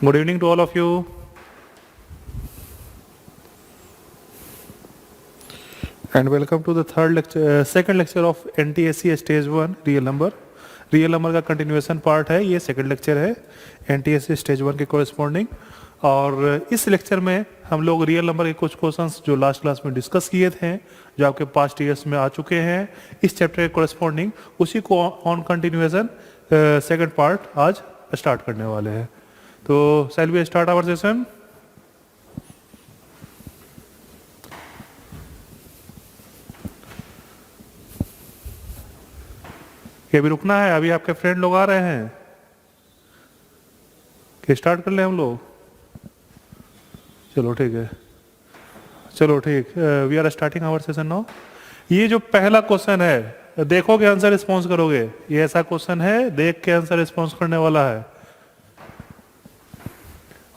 Good evening to all of you. And welcome to the second lecture of NTSC Stage 1 Real Number. Real number का continuation part है, ये second lecture है NTSC stage 1 के corresponding. और इस lecture में हम लोग रियल नंबर के कुछ क्वेश्चंस जो लास्ट क्लास में डिस्कस किए थे, जो आपके पास्ट ईयर्स में आ चुके हैं इस चैप्टर के कोरिस्पॉन्डिंग, उसी को ऑन कंटिन्यूएशन सेकंड पार्ट आज स्टार्ट करने वाले हैं। तो shall we start our session? कि अभी रुकना है? अभी आपके फ्रेंड लोग आ रहे हैं कि स्टार्ट कर ले हम लोग? चलो ठीक है, चलो ठीक, we are starting our session now. ये जो पहला क्वेश्चन है, देखोगे आंसर रिस्पॉन्स करोगे। ये ऐसा क्वेश्चन है देख के आंसर रिस्पॉन्स करने वाला है।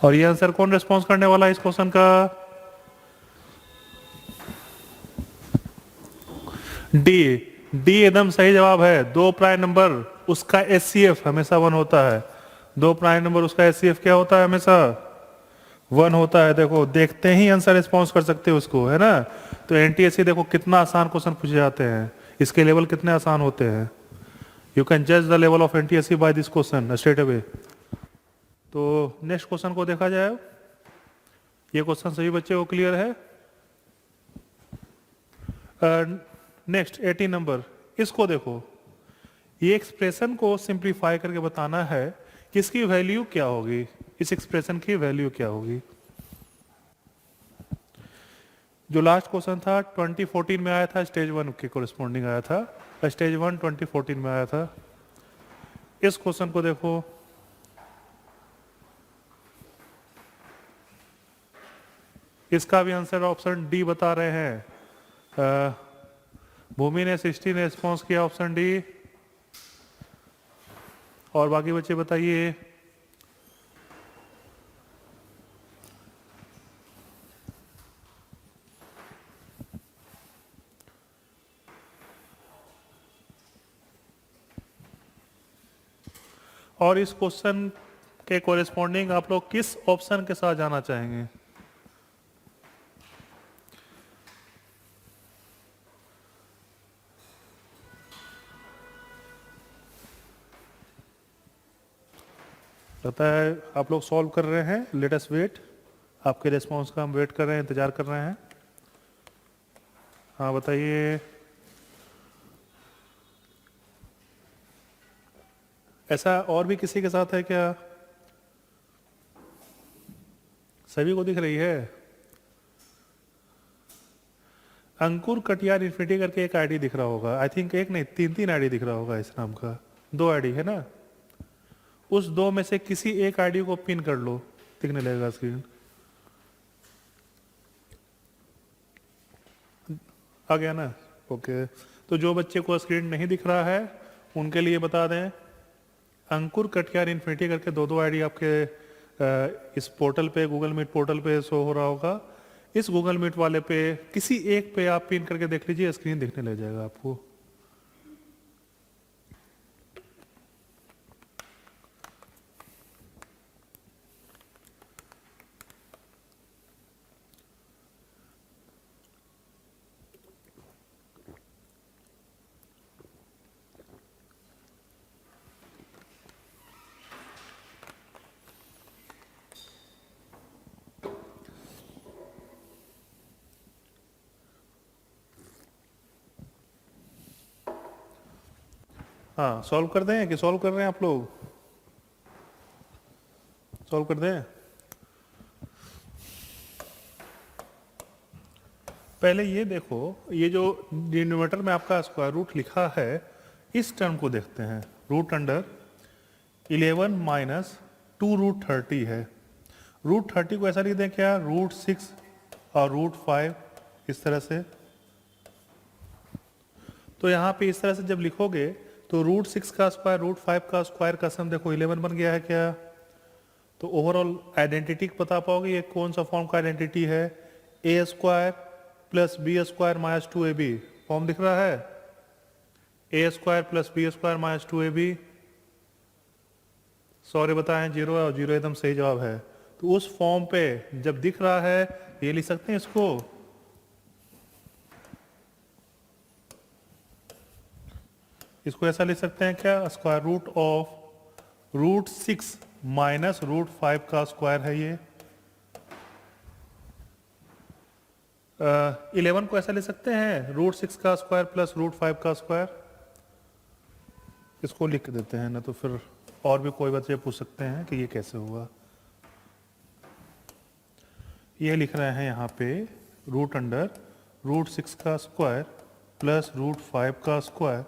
और ये आंसर कौन रिस्पॉन्स करने वाला है इस क्वेश्चन का? डी। डी एकदम सही जवाब है। दो प्राइम नंबर उसका एचसीएफ हमेशा 1 होता है। दो प्राइम नंबर उसका एचसीएफ क्या होता है? हमेशा 1 होता है। देखो, देखते ही आंसर रिस्पॉन्स कर सकते हो उसको, है ना। तो एनटीएससी देखो कितना आसान क्वेश्चन पूछे जाते हैं, इसके लेवल कितने आसान होते हैं। यू कैन जज the level of NTSC by this question straight away. तो नेक्स्ट क्वेश्चन को देखा जाए। ये क्वेश्चन सभी बच्चे को क्लियर है? नेक्स्ट 18 नंबर, इसको देखो। ये एक्सप्रेशन को सिंप्लीफाई करके बताना है कि इसकी वैल्यू क्या होगी, इस एक्सप्रेशन की वैल्यू क्या होगी। जो लास्ट क्वेश्चन था 2014 में आया था, स्टेज 1 के कोरिस्पॉन्डिंग आया था। स्टेज 1 2014 में आया था। इस क्वेश्चन को देखो। इसका भी आंसर ऑप्शन डी बता रहे हैं। भूमि ने 60 ने रिस्पॉन्स किया ऑप्शन डी। और बाकी बच्चे बताइए। और इस क्वेश्चन के कोरिस्पॉन्डिंग आप लोग किस ऑप्शन के साथ जाना चाहेंगे? पता है आप लोग सॉल्व कर रहे हैं। Let us wait. आपके रिस्पॉन्स का हम वेट कर रहे हैं, इंतजार कर रहे हैं। हाँ बताइए। ऐसा और भी किसी के साथ है क्या? सभी को दिख रही है? अंकुर कटियार इन्फिनिटी करके एक आईडी दिख रहा होगा। आई थिंक एक नहीं, 3 आईडी दिख रहा होगा इस नाम का। 2 आईडी है ना। उस 2 में से किसी एक आईडी को पिन कर लो, दिखने लगेगा स्क्रीन। आ गया ना? ओके। तो जो बच्चे को स्क्रीन नहीं दिख रहा है उनके लिए बता दें, अंकुर कटियार इन्फिनिटी करके 2 आईडी आपके इस पोर्टल पे, गूगल मीट पोर्टल पे शो हो रहा होगा। इस गूगल मीट वाले पे किसी एक पे आप पिन करके देख लीजिए, स्क्रीन दिखने लग जाएगा आपको। हाँ, सॉल्व कर दें कि सॉल्व कर रहे हैं आप लोग? सॉल्व कर दें। पहले ये देखो, ये जो डिनोमिनेटर में आपका स्क्वायर रूट लिखा है, इस टर्म को देखते हैं। रूट अंडर 11 माइनस 2 रूट 30 है। रूट 30 को ऐसा लिख दें क्या? रूट 6 और रूट 5 इस तरह से। तो यहाँ पे इस तरह से जब लिखोगे तो रूट 6 का स्क्वायर रूट 5 का स्क्वायर का सम देखो 11 बन गया है क्या? तो ओवरऑल आइडेंटिटी बता पाओगे ये कौन सा फॉर्म का आइडेंटिटी है? A square plus b square minus 2ab form दिख रहा है। A square plus b square minus 2ab sorry बताएं 0 है और 0 एकदम सही जवाब है। तो उस फॉर्म पे जब दिख रहा है ये लिख सकते हैं इसको, इसको ऐसा लिख सकते हैं क्या, स्क्वायर रूट ऑफ √6 माइनस √5 का स्क्वायर है ये। 11 को ऐसा लिख सकते हैं √6 का स्क्वायर प्लस √5 का स्क्वायर। इसको लिख देते हैं ना, तो फिर और भी कोई बच्चे पूछ सकते हैं कि ये कैसे हुआ। ये लिख रहे हैं यहाँ पे √6 का स्क्वायर प्लस √5 का स्क्वायर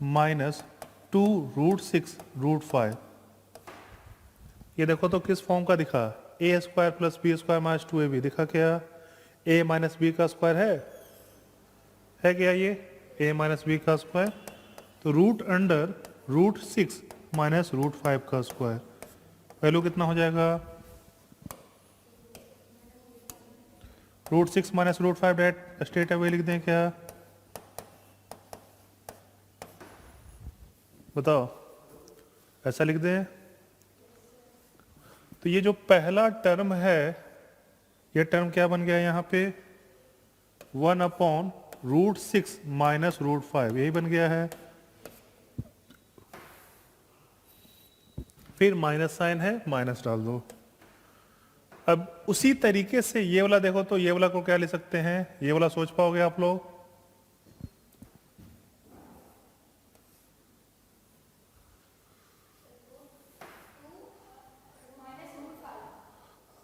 माइनस 2√6 √5। ये देखो तो किस फॉर्म का दिखा, a² plus b² minus 2ab दिखा क्या, a माइनस बी का स्क्वायर है क्या ये a माइनस बी का स्क्वायर। तो √6 माइनस √5 का स्क्वायर वैल्यू कितना हो जाएगा, √6 माइनस √5 डायरेक्ट स्ट्रेट अवे लिख दें क्या, बताओ ऐसा लिख दें। तो ये जो पहला टर्म है ये टर्म क्या बन गया यहाँ पे, 1/√6 माइनस √5 यही बन गया है। फिर माइनस साइन है, माइनस डाल दो। अब उसी तरीके से ये वाला देखो, तो ये वाला को क्या ले सकते हैं, ये वाला सोच पाओगे आप लोग,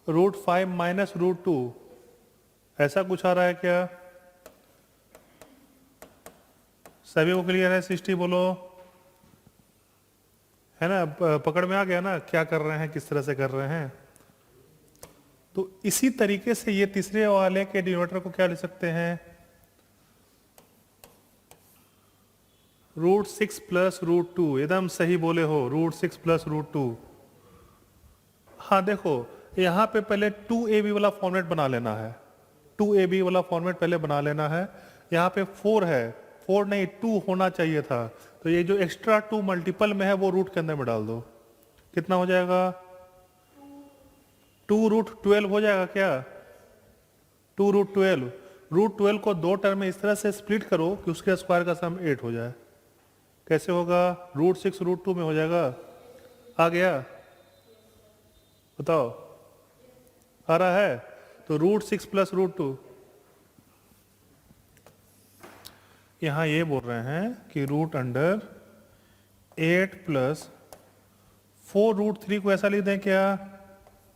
√5 माइनस √2 ऐसा कुछ आ रहा है क्या, सभी को क्लियर है, सृष्टि बोलो, है ना, पकड़ में आ गया ना क्या कर रहे हैं, किस तरह से कर रहे हैं। तो इसी तरीके से ये तीसरे वाले के डिनोमिनेटर को क्या ले सकते हैं, √6 प्लस √2, एकदम सही बोले हो, √6 प्लस √2। हाँ देखो यहाँ पे पहले 2ab वाला फॉर्मेट बना लेना है, 2ab वाला फॉर्मेट पहले बना लेना है। यहाँ पे 4 है, 4 नहीं 2 होना चाहिए था, तो ये जो एक्स्ट्रा 2 मल्टीपल में है वो रूट के अंदर में डाल दो, कितना हो जाएगा, 2√12 हो जाएगा क्या, 2√12। √12 को दो टर्म में इस तरह से स्प्लिट करो कि उसके स्क्वायर का सम 8 हो जाए। कैसे होगा, √6 √2 में हो जाएगा, आ गया, बताओ आ रहा है। तो √6 प्लस √2, यहां ये बोल रहे हैं कि √8 प्लस 4√3 को ऐसा लिख दें क्या,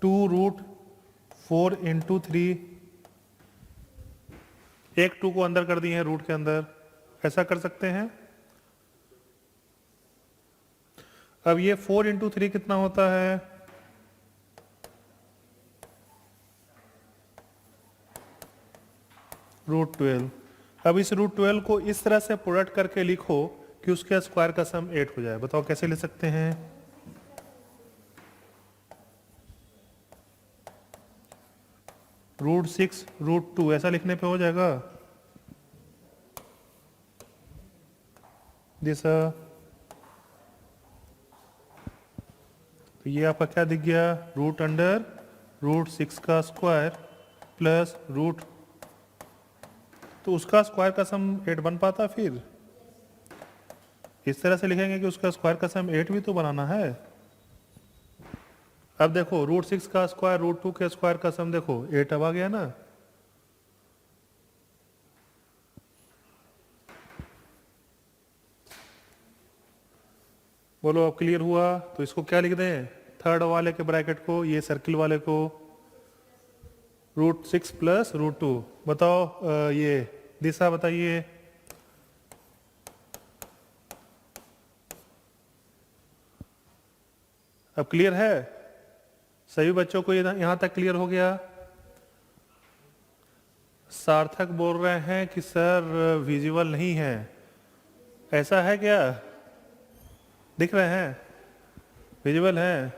2√4 इंटू 3, एक 2 को अंदर कर दिए हैं रूट के अंदर, ऐसा कर सकते हैं। अब ये 4 इंटू 3 कितना होता है, √12। अब इस √12 को इस तरह से प्रोडक्ट करके लिखो कि उसके स्क्वायर का सम 8 हो जाए, बताओ कैसे ले सकते हैं, √6 √2 ऐसा लिखने पे हो जाएगा, जैसा। तो ये आपका क्या दिख गया, √6 का स्क्वायर प्लस रूट, तो उसका स्क्वायर का सम 8 बन पाता, फिर इस तरह से लिखेंगे कि उसका स्क्वायर का सम 8 भी तो बनाना है। अब देखो √6 का स्क्वायर √2 के स्क्वायर का सम देखो 8 अब आ गया ना, बोलो अब क्लियर हुआ। तो इसको क्या लिख दें, थर्ड वाले के ब्रैकेट को, ये सर्किल वाले को √6 प्लस √2, बताओ ये दिशा बताइए, अब क्लियर है, सभी बच्चों को यहां तक क्लियर हो गया। सार्थक बोल रहे हैं कि सर विजुअल नहीं है, ऐसा है क्या, दिख रहे हैं, विजुअल है।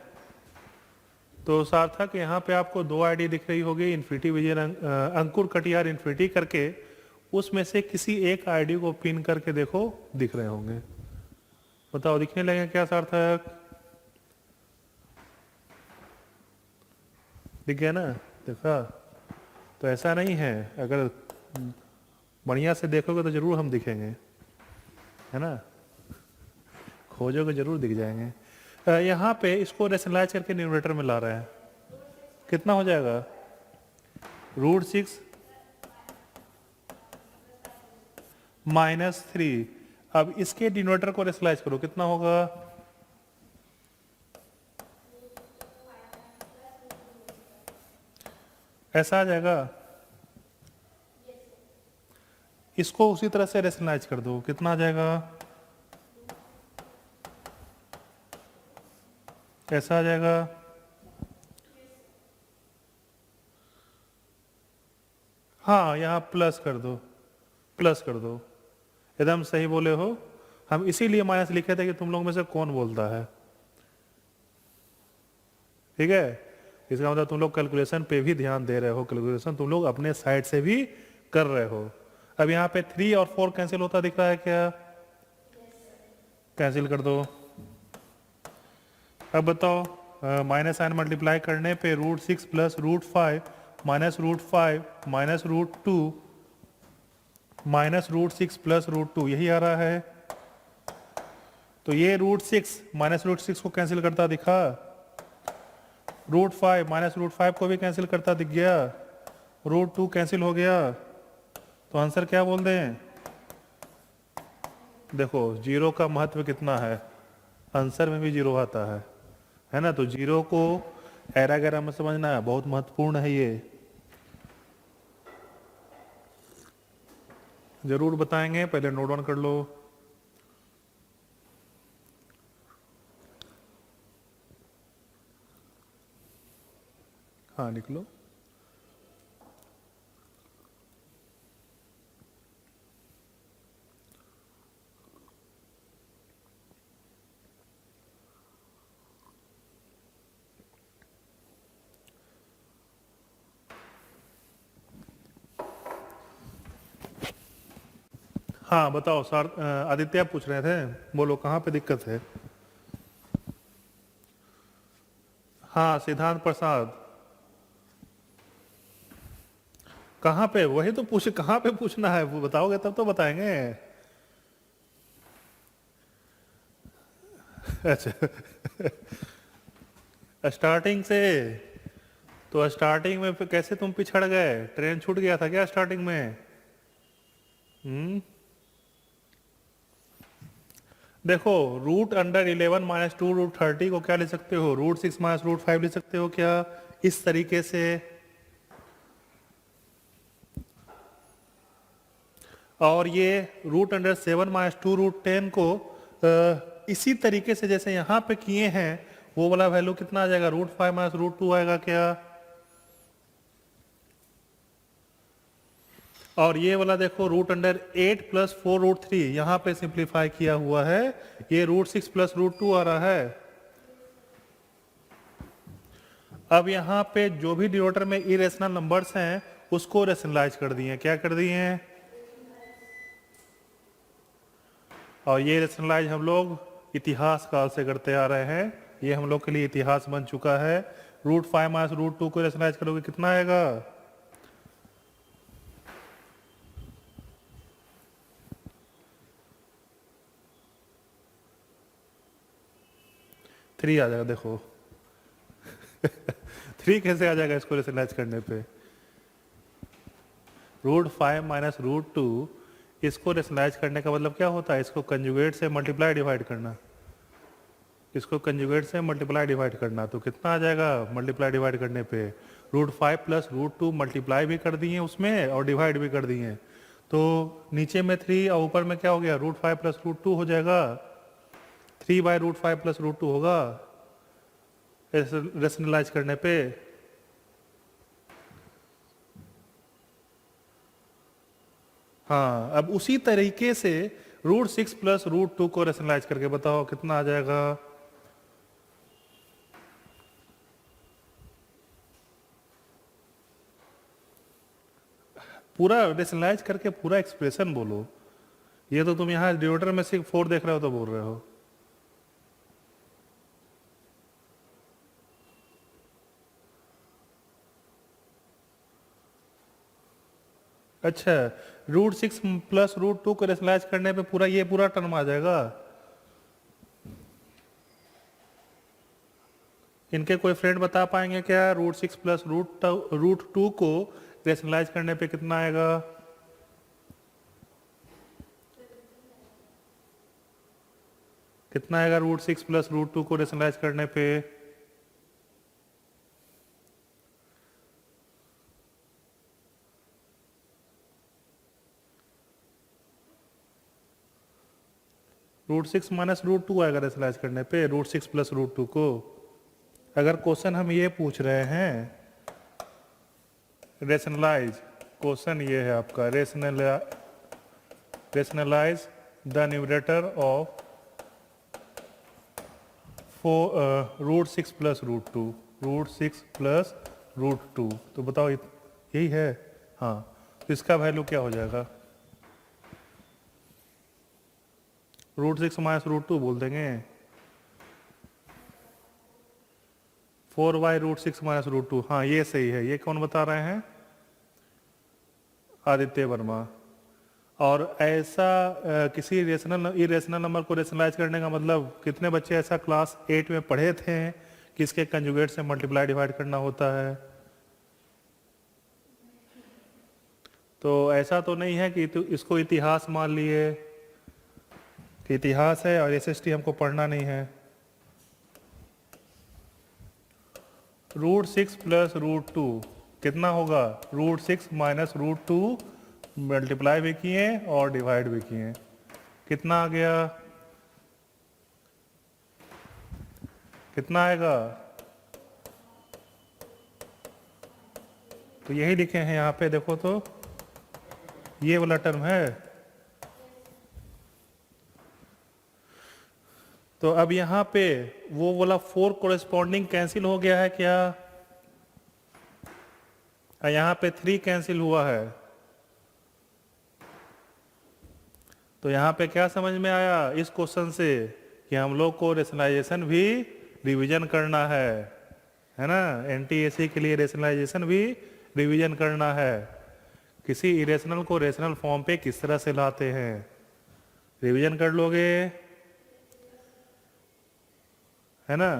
तो सार्थक यहाँ पे आपको 2 आईडी दिख रही होगी, इन्फिनिटी विजय अंकुर कटियार इन्फिनिटी करके, उसमें से किसी एक आईडी को पिन करके देखो, दिख रहे होंगे, बताओ दिखने लगे क्या सार्थक, दिख गया ना, देखा। तो ऐसा नहीं है, अगर बढ़िया से देखोगे तो जरूर हम दिखेंगे, है ना, खोजोगे जरूर दिख जाएंगे। यहाँ पे इसको रेशनलाइज करके न्यूमरेटर में ला रहे हैं, कितना हो जाएगा, √6 -3। अब इसके डिनोमिनेटर को रेशनलाइज करो, कितना होगा, ऐसा आ जाएगा। इसको उसी तरह से रेशनलाइज कर दो, कितना आ जाएगा, ऐसा आ जाएगा। हाँ, यहाँ प्लस कर दो, प्लस कर दो, एकदम सही बोले हो। हम इसीलिए माइनस लिखे थे कि तुम लोग में से कौन बोलता है, ठीक है। इसका मतलब तुम लोग कैलकुलेशन पे भी ध्यान दे रहे हो, कैलकुलेशन तुम लोग अपने साइड से भी कर रहे हो। अब यहाँ पे 3 और 4 कैंसिल होता दिख रहा है क्या, कैंसिल कर दो। अब बताओ, माइनस साइन मल्टीप्लाई करने पे √6 + √5 -√5 -√2 -√6 + √2 यही आ रहा है। तो ये √6 -√6 को कैंसिल करता दिखा, √5 -√5 को भी कैंसिल करता दिख गया, √2 कैंसिल हो गया। तो आंसर क्या बोल दें, देखो जीरो का महत्व कितना है, आंसर में भी जीरो आता है ना। तो जीरो को एरा गैरा में समझना है, बहुत महत्वपूर्ण है ये, जरूर बताएंगे, पहले नोट डाउन कर लो। हाँ निकलो। हाँ बताओ सर, आदित्य पूछ रहे थे, बोलो कहाँ पे दिक्कत है। हाँ सिद्धांत प्रसाद, कहाँ पे, वही तो पूछ, कहाँ पे पूछना है वो बताओगे तब तो बताएंगे। अच्छा स्टार्टिंग से, तो स्टार्टिंग में फिर कैसे तुम पिछड़ गए, ट्रेन छूट गया था क्या स्टार्टिंग में। देखो √11 -2 √30 को क्या ले सकते हो, √6 -√5 ले सकते हो क्या, इस तरीके से। और ये √7 -2 √10 को इसी तरीके से जैसे यहाँ पे किए हैं, वो वाला वैल्यू कितना आ जाएगा, √5 -√2 आएगा क्या। और ये वाला देखो √8 + 4 √3 यहाँ पे सिंप्लीफाई किया हुआ है, ये √6 + √2 आ रहा है। अब यहाँ पे जो भी डिनोमिनेटर में इरेशनल नंबर्स हैं उसको रेशनलाइज कर दिए, क्या कर दिए हैं, और ये रेशनलाइज हम लोग इतिहास काल से करते आ रहे हैं, ये हम लोग के लिए इतिहास बन चुका है। √5 - √2 को रेशनलाइज करोगे कितना आएगा, थ्री आ जाएगा। देखो 3 कैसे आ जाएगा इसको रेशनलाइज करने पे, √5 - √2 इसको रेशनलाइज करने का मतलब क्या होता है, इसको कंजुगेट से मल्टीप्लाई डिवाइड करना, इसको कंजुगेट से मल्टीप्लाई डिवाइड करना। तो कितना आ जाएगा मल्टीप्लाई डिवाइड करने पे, √5 + √2 मल्टीप्लाई भी कर दिए उसमें और डिवाइड भी कर दिए। तो नीचे में 3 और ऊपर में क्या हो गया, √5 + √2 हो जाएगा, 3/√5 + √2 होगा रेशनलाइज करने पे। हाँ अब उसी तरीके से √6 + √2 को रेशनलाइज करके बताओ कितना आ जाएगा, पूरा रेशनलाइज करके पूरा एक्सप्रेशन बोलो। ये तो तुम यहाँ डिनोमिनेटर में सिर्फ 4 देख रहे हो तो बोल रहे हो। अच्छा, √6 प्लस √2 को रेशनलाइज करने पे पूरा ये पूरा टर्म आ जाएगा। इनके कोई फ्रेंड बता पाएंगे क्या √6 प्लस √2 को रेशनलाइज करने पे कितना आएगा? कितना आएगा √6 प्लस √2 को रेशनलाइज करने पे? √6 माइनस √2 आएगा रेशनलाइज करने पे √6 प्लस √2 को। अगर क्वेश्चन हम ये पूछ रहे हैं रेशनलाइज, क्वेश्चन ये है आपका rationalise the numerator of √6 plus √2, √6 plus √2, तो बताओ यही है? हाँ, तो इसका वैल्यू क्या हो जाएगा? √6 माइनस √2 बोल देंगे। 4y √6 माइनस √2, हाँ ये सही है। ये कौन बता रहे हैं? आदित्य वर्मा। और ऐसा किसी इरेशनल नंबर को रेशनलाइज करने का मतलब कितने बच्चे ऐसा क्लास 8 में पढ़े थे कि इसके कंजुगेट से मल्टीप्लाई डिवाइड करना होता है? तो ऐसा तो नहीं है कि इसको इतिहास मान लिए कि इतिहास है और एसएसटी हमको पढ़ना नहीं है। √6 प्लस √2 कितना होगा? √6 माइनस √2 मल्टीप्लाई भी किए और डिवाइड भी किए, कितना आ गया? कितना आएगा? तो यही लिखे हैं यहाँ पे, देखो तो ये वाला टर्म है। तो अब यहाँ पे वो वाला 4 कोरेस्पॉन्डिंग कैंसिल हो गया है क्या? यहाँ पे 3 कैंसिल हुआ है। तो यहाँ पे क्या समझ में आया इस क्वेश्चन से कि हम लोग को रेशनलाइजेशन भी रिवीजन करना है ना? एनटीएसी के लिए रेशनलाइजेशन भी रिवीजन करना है। किसी इरेशनल को रेशनल फॉर्म पे किस तरह से लाते हैं, रिवीजन कर लोगे, है ना?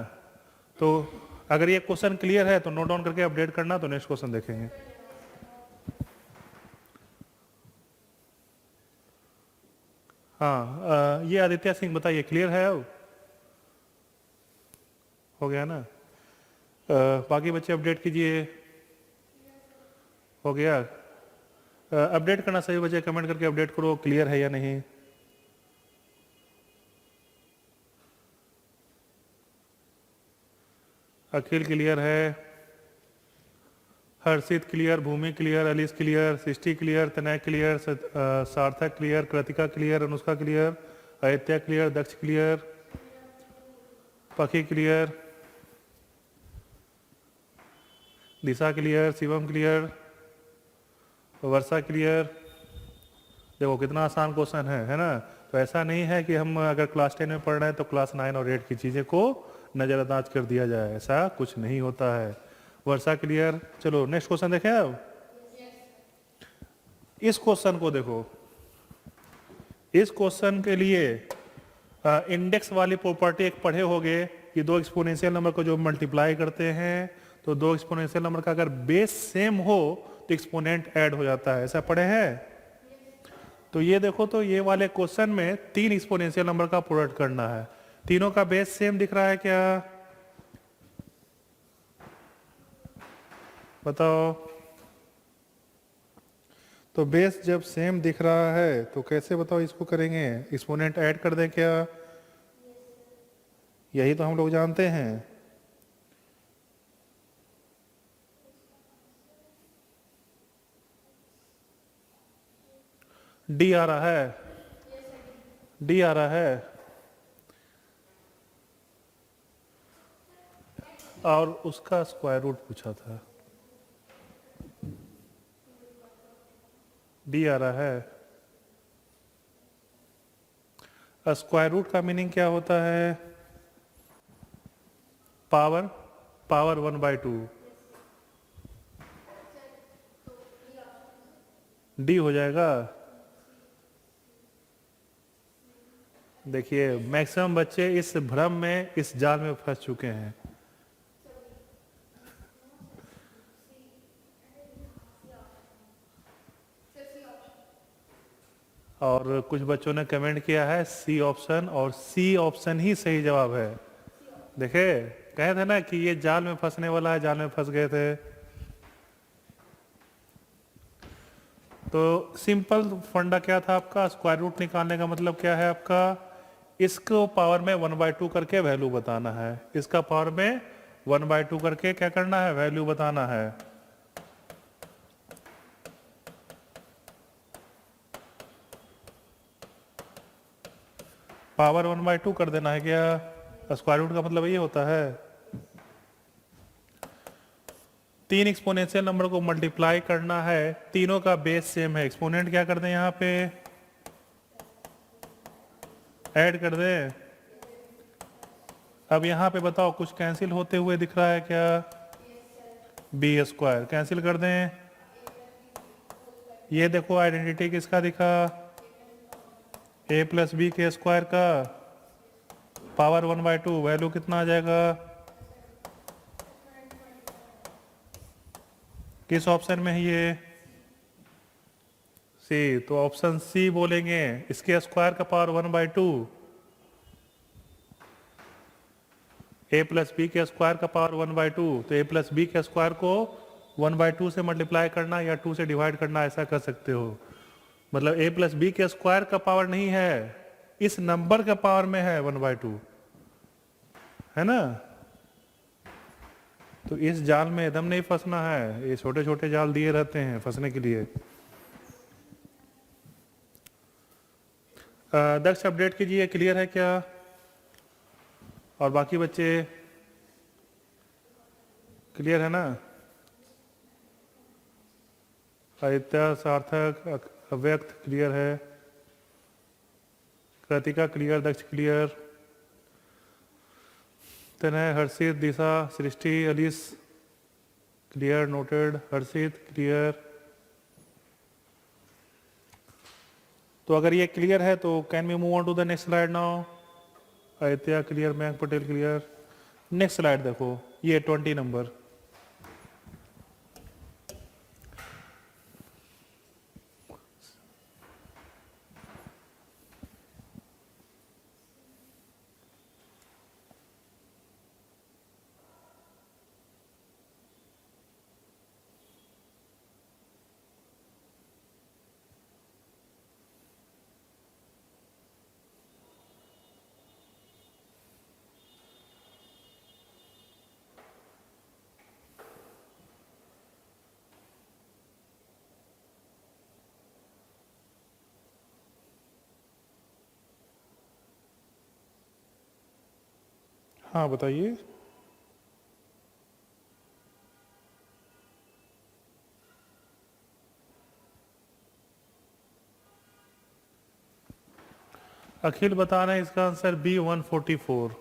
तो अगर ये क्वेश्चन क्लियर है तो नोट डाउन करके अपडेट करना, तो नेक्स्ट क्वेश्चन देखेंगे। हाँ, ये आदित्य सिंह बताइए, क्लियर है अब? हो गया ना? बाकी बच्चे अपडेट कीजिए। हो गया? अपडेट करना सभी बच्चे कमेंट करके अपडेट करो क्लियर है या नहीं। अखिल क्लियर है, Harshit clear, Bhoomi clear, Alice clear, Srishti clear, Tanay clear, Sarthak clear, Kritika clear, Anushka clear, Aditya clear, Daksh clear, Pakhi clear, Disha clear, Shivam clear, Varsha clear. देखो कितना आसान क्वेश्चन है ना? तो ऐसा नहीं है कि हम अगर क्लास 10 में पढ़ रहे हैं तो क्लास 9 और 8 की चीज़ें को नज़रअंदाज कर दिया जाए, ऐसा कुछ नहीं होता है। वर्षा क्लियर। चलो नेक्स्ट क्वेश्चन देखें। अब इस क्वेश्चन को देखो, इस क्वेश्चन के लिए इंडेक्स वाली प्रॉपर्टी एक पढ़े होगे कि दो एक्सपोनेंशियल नंबर को जो मल्टीप्लाई करते हैं तो दो एक्सपोनेंशियल नंबर का अगर बेस सेम हो तो एक्सपोनेंट ऐड हो जाता है, ऐसा पढ़े हैं? तो ये देखो, तो ये वाले क्वेश्चन में 3 एक्सपोनेंशियल नंबर का प्रोडक्ट करना है, तीनों का बेस सेम दिख रहा है क्या? बताओ। तो बेस जब सेम दिख रहा है तो कैसे बताओ इसको करेंगे? एक्सपोनेंट ऐड कर दें क्या? यही तो हम लोग जानते हैं। डी आ रहा है, डी आ रहा है, और उसका स्क्वायर रूट पूछा था। डी आ रहा है। स्क्वायर रूट का मीनिंग क्या होता है? Power, power 1/2। डी हो जाएगा। देखिए मैक्सिमम बच्चे इस भ्रम में, इस जाल में फंस चुके हैं। और कुछ बच्चों ने कमेंट किया है सी ऑप्शन, और सी ऑप्शन ही सही जवाब है। देखे, कहे थे ना कि ये जाल में फंसने वाला है, जाल में फंस गए थे। तो सिंपल फंडा क्या था आपका, स्क्वायर रूट निकालने का मतलब क्या है आपका, इसको पावर में 1/2 करके वैल्यू बताना है, इसका पावर में 1/2 करके क्या करना है, वैल्यू बताना है। पावर 1/2 कर देना है क्या, स्क्वायर रूट का मतलब ये होता है। तीन एक्सपोनेंशियल नंबर को मल्टीप्लाई करना है, तीनों का बेस सेम है, एक्सपोनेंट क्या कर दें यहाँ पे, ऐड कर दें। अब यहाँ पे बताओ कुछ कैंसिल होते हुए दिख रहा है क्या, बी स्क्वायर कैंसिल कर दें। ये देखो आइडेंटिटी किसका दिखा, ए प्लस बी के स्क्वायर का, पावर 1/2, वैल्यू कितना आ जाएगा, किस ऑप्शन में है ये, सी। तो ऑप्शन सी बोलेंगे, इसके स्क्वायर का पावर 1/2, ए प्लस बी के स्क्वायर का पावर 1/2, तो ए प्लस बी के स्क्वायर को 1/2 से मल्टीप्लाई करना या 2 से डिवाइड करना, ऐसा कर सकते हो। मतलब ए प्लस बी के स्क्वायर का पावर नहीं है, इस नंबर का पावर में है 1/2, है ना। तो इस जाल में एकदम नहीं फंसना है, ये छोटे छोटे जाल दिए रहते हैं फंसने के लिए। दक्ष अपडेट कीजिए, क्लियर है क्या, और बाकी बच्चे क्लियर है ना। आदित्य, सार्थक, अव्यक्त क्लियर है, Kritika clear, Daksh clear, Tanay, Harshit, Disha, Srishti, Alice clear, noted, Harshit clear. तो अगर ये क्लियर है तो can we move on to the next slide now. Aditya clear, Mayank Patel clear. Next slide देखो, ये 20 नंबर। हाँ बताइए। अखिल बता रहे हैं इसका आंसर बी 144।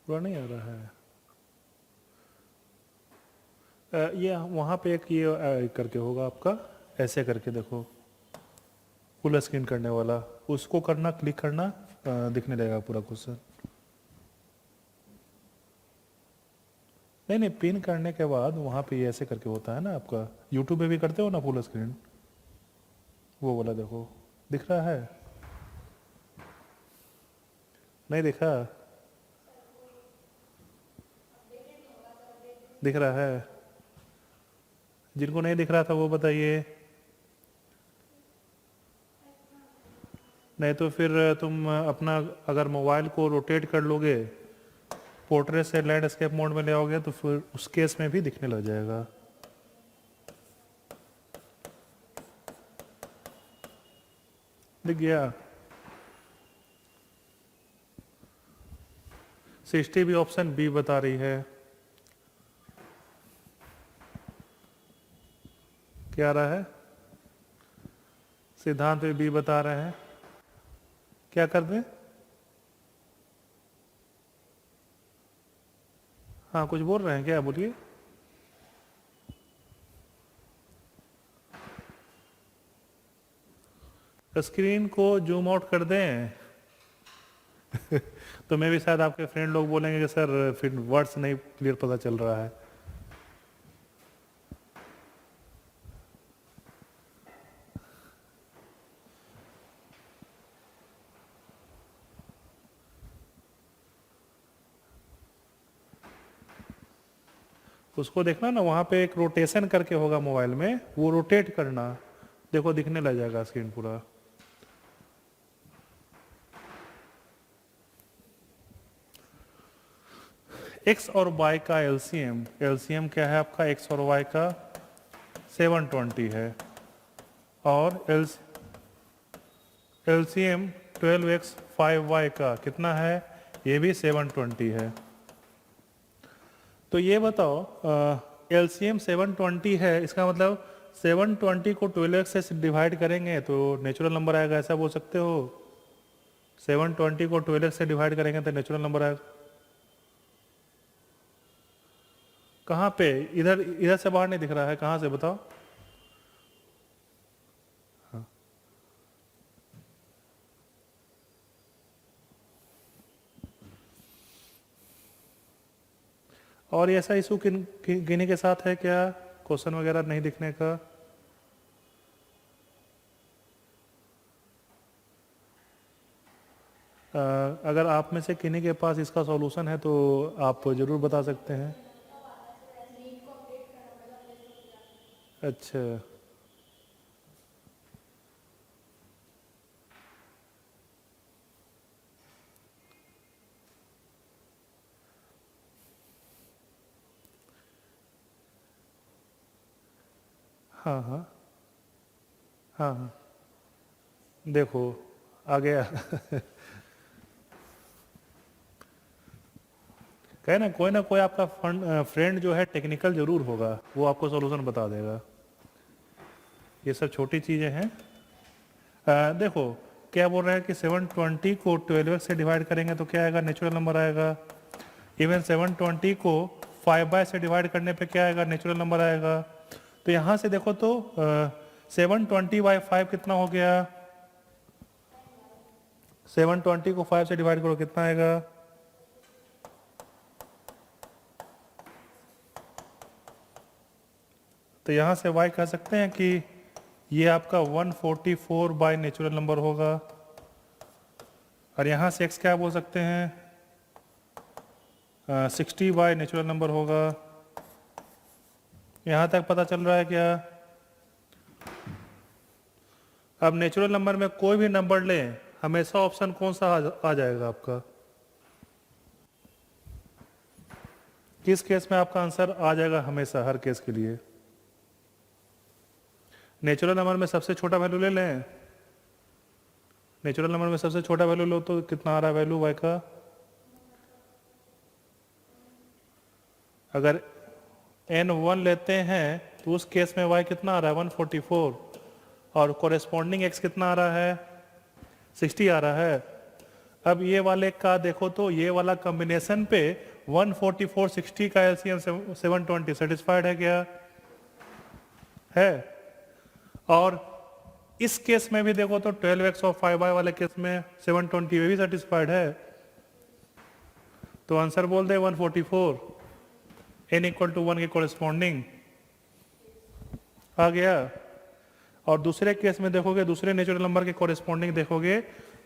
पूरा नहीं आ रहा है। ये वहाँ पे एक ये करके होगा आपका, ऐसे करके देखो, फुल स्क्रीन करने वाला, उसको करना, क्लिक करना, दिखने लगेगा पूरा क्वेश्चन। नहीं नहीं, पिन करने के बाद वहाँ पे ये ऐसे करके होता है ना आपका, यूट्यूब पे भी करते हो ना फुल स्क्रीन, वो वाला देखो, दिख रहा है, नहीं दिखा, दिख रहा है। जिनको नहीं दिख रहा था वो बताइए, नहीं तो फिर तुम अपना अगर मोबाइल को रोटेट कर लोगे, पोर्ट्रेट से लैंडस्केप मोड में ले आओगे, तो फिर उस केस में भी दिखने लग जाएगा। दिख गया। 60 भी ऑप्शन बी बता रही है। क्या आ रहा है? सिद्धांत भी बी बता रहे हैं। क्या कर दें? हाँ कुछ बोल रहे हैं क्या? बोलिए। स्क्रीन को जूम आउट कर दें। तो मैं भी शायद आपके फ्रेंड लोग बोलेंगे कि सर फिर वर्ड्स नहीं क्लियर पता चल रहा है। उसको देखना ना, वहाँ पे एक रोटेशन करके होगा मोबाइल में, वो रोटेट करना, देखो दिखने लग जाएगा स्क्रीन पूरा। एक्स और वाई का एलसीएम, एलसीएम क्या है आपका? एक्स और वाई का 720 है, और एलसीएम 12x 5y का कितना है? ये भी 720 है। तो ये बताओ, एलसीएम 720 है, इसका मतलब 720 को 12x से डिवाइड करेंगे तो नेचुरल नंबर आएगा, ऐसा बोल सकते हो? 720 को 12x से डिवाइड करेंगे तो नेचुरल नंबर आएगा। कहाँ पे? इधर इधर से बाहर नहीं दिख रहा है, कहाँ से बताओ? हाँ। और ऐसा इशू किन्हीं के साथ है क्या? क्वेश्चन वगैरह नहीं दिखने का? अगर आप में से किन्हीं के पास इसका सॉल्यूशन है तो आप ज़रूर बता सकते हैं। अच्छा। हाँ हाँ हाँ हाँ, देखो आ गया। कहे ना कोई आपका फ्रेंड जो है टेक्निकल जरूर होगा, वो आपको सॉल्यूशन बता देगा। ये सब छोटी चीज़ें हैं। देखो क्या बोल रहे हैं कि 720 को 12x से डिवाइड करेंगे तो क्या आएगा? नेचुरल नंबर आएगा। इवन 720 को 5 से डिवाइड करने पे क्या आएगा? नेचुरल नंबर आएगा। तो यहाँ से देखो तो 720/5 कितना हो गया? 720 को 5 से डिवाइड करो, कितना आएगा? तो यहाँ से y कह सकते हैं कि ये आपका 144 बाय नेचुरल नंबर होगा, और यहाँ से x क्या बोल सकते हैं? 60 बाय नेचुरल नंबर होगा। यहाँ तक पता चल रहा है क्या? अब नेचुरल नंबर में कोई भी नंबर लें, हमेशा ऑप्शन कौन सा आ जाएगा आपका? किस केस में आपका आंसर आ जाएगा हमेशा, हर केस के लिए? नेचुरल नंबर में सबसे छोटा वैल्यू ले लें। नेचुरल नंबर में सबसे छोटा वैल्यू लो तो कितना आ रहा है वैल्यू y का? अगर n1 लेते हैं तो उस केस में y कितना आ रहा है? 144, और कोरेस्पॉन्डिंग x कितना आ रहा है? 60 आ रहा है। अब ये वाले का देखो तो ये वाला कॉम्बिनेशन पे 144 60 का एलसीएम 720 सेटिस्फाइड है क्या? है। और इस केस में भी देखो तो 12x और 5y वाले केस में 720 भी सेटिस्फाइड है। तो आंसर बोल दे 144, n इक्वल टू 1 के कोरेस्पॉन्डिंग आ गया। और दूसरे केस में देखोगे, दूसरे नेचुरल नंबर के कोरेस्पॉन्डिंग देखोगे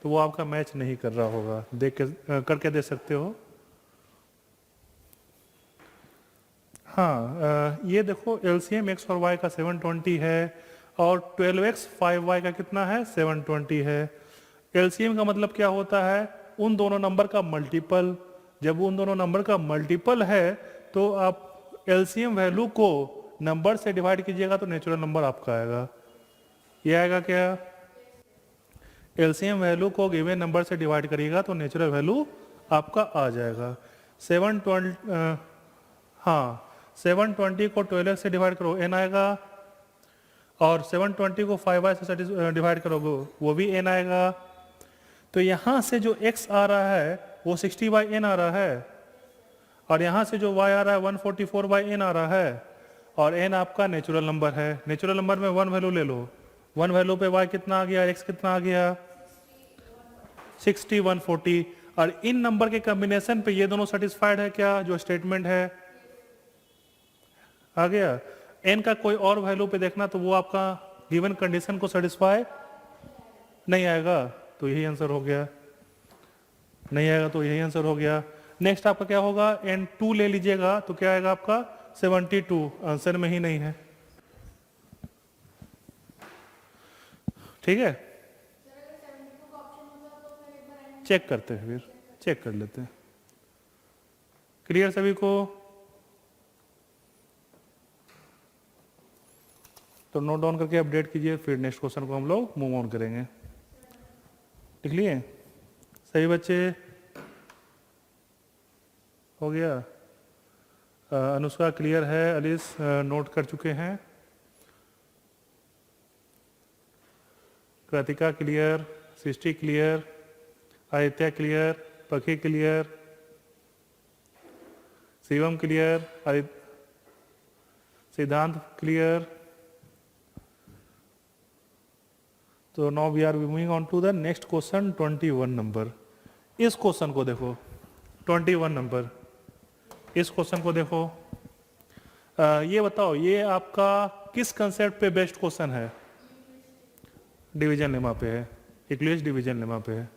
तो वो आपका मैच नहीं कर रहा होगा, देख के करके दे सकते हो। हाँ, ये देखो एलसीएम x और y का 720 है, और 12x 5y का कितना है? 720 है। एलसीएम का मतलब क्या होता है? उन दोनों नंबर का मल्टीपल। जब उन दोनों नंबर का मल्टीपल है तो आप एलसीएम वैल्यू को नंबर से डिवाइड कीजिएगा तो नेचुरल नंबर आपका आएगा। ये आएगा क्या? एलसीएम वैल्यू को गिवन नंबर से डिवाइड करिएगा तो नेचुरल वैल्यू आपका आ जाएगा। 720 हाँ 720 को 12 से डिवाइड करो n आएगा, और 720 को 5y से डिवाइड करोगे वो भी n आएगा। तो यहाँ से जो x आ रहा है वो 60/n आ रहा है, और यहाँ से जो y आ रहा है 144/n आ रहा है, और n आपका नेचुरल नंबर है। नेचुरल नंबर में 1 वैल्यू ले लो, 1 वैल्यू पे y कितना आ गया, x कितना आ गया 60 140, और इन नंबर के कॉम्बिनेशन पे ये दोनों सेटिस्फाइड है क्या, जो स्टेटमेंट है आ गया। n का कोई और वैल्यू पे देखना तो वो आपका गिवन कंडीशन को सेटिस्फाई नहीं आएगा, तो यही आंसर हो गया, नहीं आएगा तो यही आंसर हो गया। नेक्स्ट आपका क्या होगा, n2 ले लीजिएगा तो क्या आएगा आपका 72, आंसर में ही नहीं है। ठीक है, चेक करते हैं, फिर चेक कर लेते हैं। क्लियर सभी को? तो नोट डाउन करके अपडेट कीजिए, फिर नेक्स्ट क्वेश्चन को हम लोग मूव ऑन करेंगे। लिख लिए सभी बच्चे? हो गया? अनुष्का क्लियर है, अलिस नोट कर चुके हैं, Kritika clear, Srishti clear, Aditya clear, Pakhi clear, Shivam clear, Siddhant clear. तो now we are moving on to the next question 21 number. इस क्वेश्चन को देखो, 21 नंबर, इस क्वेश्चन को देखो। ये बताओ ये आपका किस कंसेप्ट पे बेस्ड क्वेश्चन है? डिवीजन लेमा पे है, इक्लिप्स डिवीजन लेमा पे है।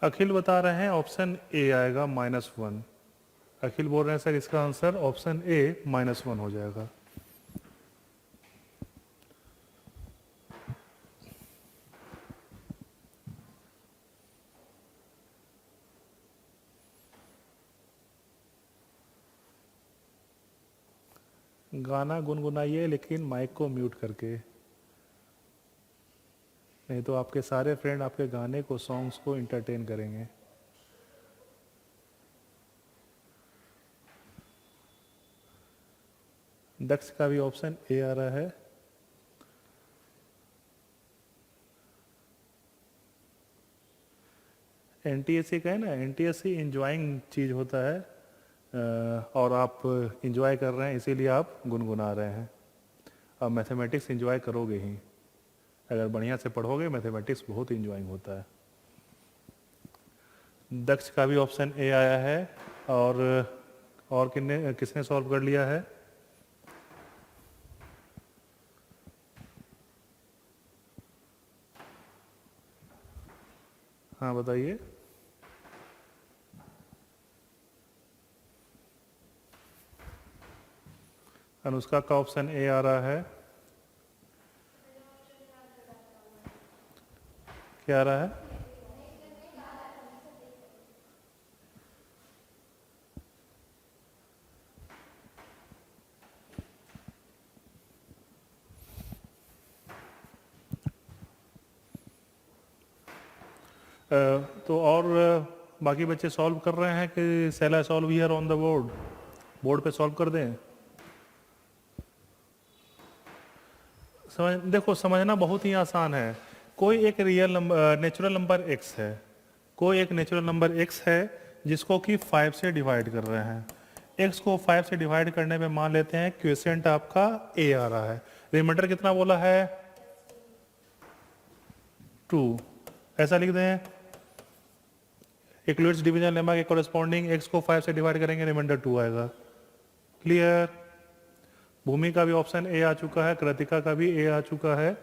अखिल बता रहे हैं ऑप्शन ए आएगा -1। अखिल बोल रहे हैं सर इसका आंसर ऑप्शन ए -1 हो जाएगा। गाना गुनगुनाइए लेकिन माइक को म्यूट करके, नहीं तो आपके सारे फ्रेंड आपके गाने को, सॉन्ग्स को इंटरटेन करेंगे। दक्ष का भी ऑप्शन ए आ रहा है। एनटीएससी का है ना, एनटीएससी इंजॉइंग चीज होता है, और आप इंजॉय कर रहे हैं इसीलिए आप गुनगुना रहे हैं। अब मैथमेटिक्स इंजॉय करोगे ही, अगर बढ़िया से पढ़ोगे मैथमेटिक्स बहुत इंजॉइंग होता है। दक्ष का भी ऑप्शन ए आया है, और किसने सॉल्व कर लिया है? हाँ बताइए। अनुष्का का ऑप्शन ए आ रहा है, क्या आ रहा है? तो और बाकी बच्चे सॉल्व कर रहे हैं कि shall I solve here on the board, board पे सॉल्व कर दें? देखो समझना बहुत ही आसान है। कोई एक real number, natural number x है, कोई एक नेचुरल नंबर x है जिसको कि 5 से डिवाइड कर रहे हैं। x को 5 से डिवाइड करने में मान लेते हैं क्वेश्चन आपका a आ रहा है, रिमाइंडर कितना बोला है 2, ऐसा लिख दें। इक्लुइड्स डिवीजन लेमा के कोरेस्पॉन्डिंग x को 5 से डिवाइड करेंगे, रिमाइंडर 2 आएगा। क्लियर? भूमि का भी ऑप्शन ए आ चुका है, कृतिका का भी ए आ चुका है।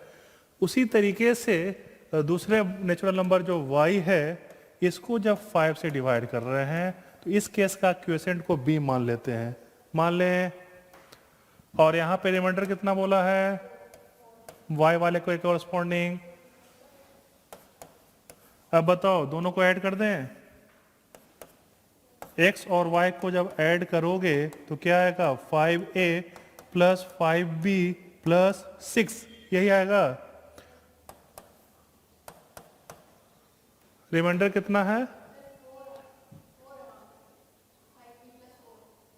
उसी तरीके से दूसरे नेचुरल नंबर जो y है, इसको जब 5 से डिवाइड कर रहे हैं तो इस केस का क्वेशेंट को b मान लेते हैं, मान लें। और यहां पे रिमाइंडर कितना बोला है, y वाले को कोरेस्पॉन्डिंग। अब बताओ दोनों को ऐड कर दें, x और y को जब ऐड करोगे तो क्या आएगा, 5a प्लस 5b प्लस 6, यही आएगा। रिमाइंडर कितना है,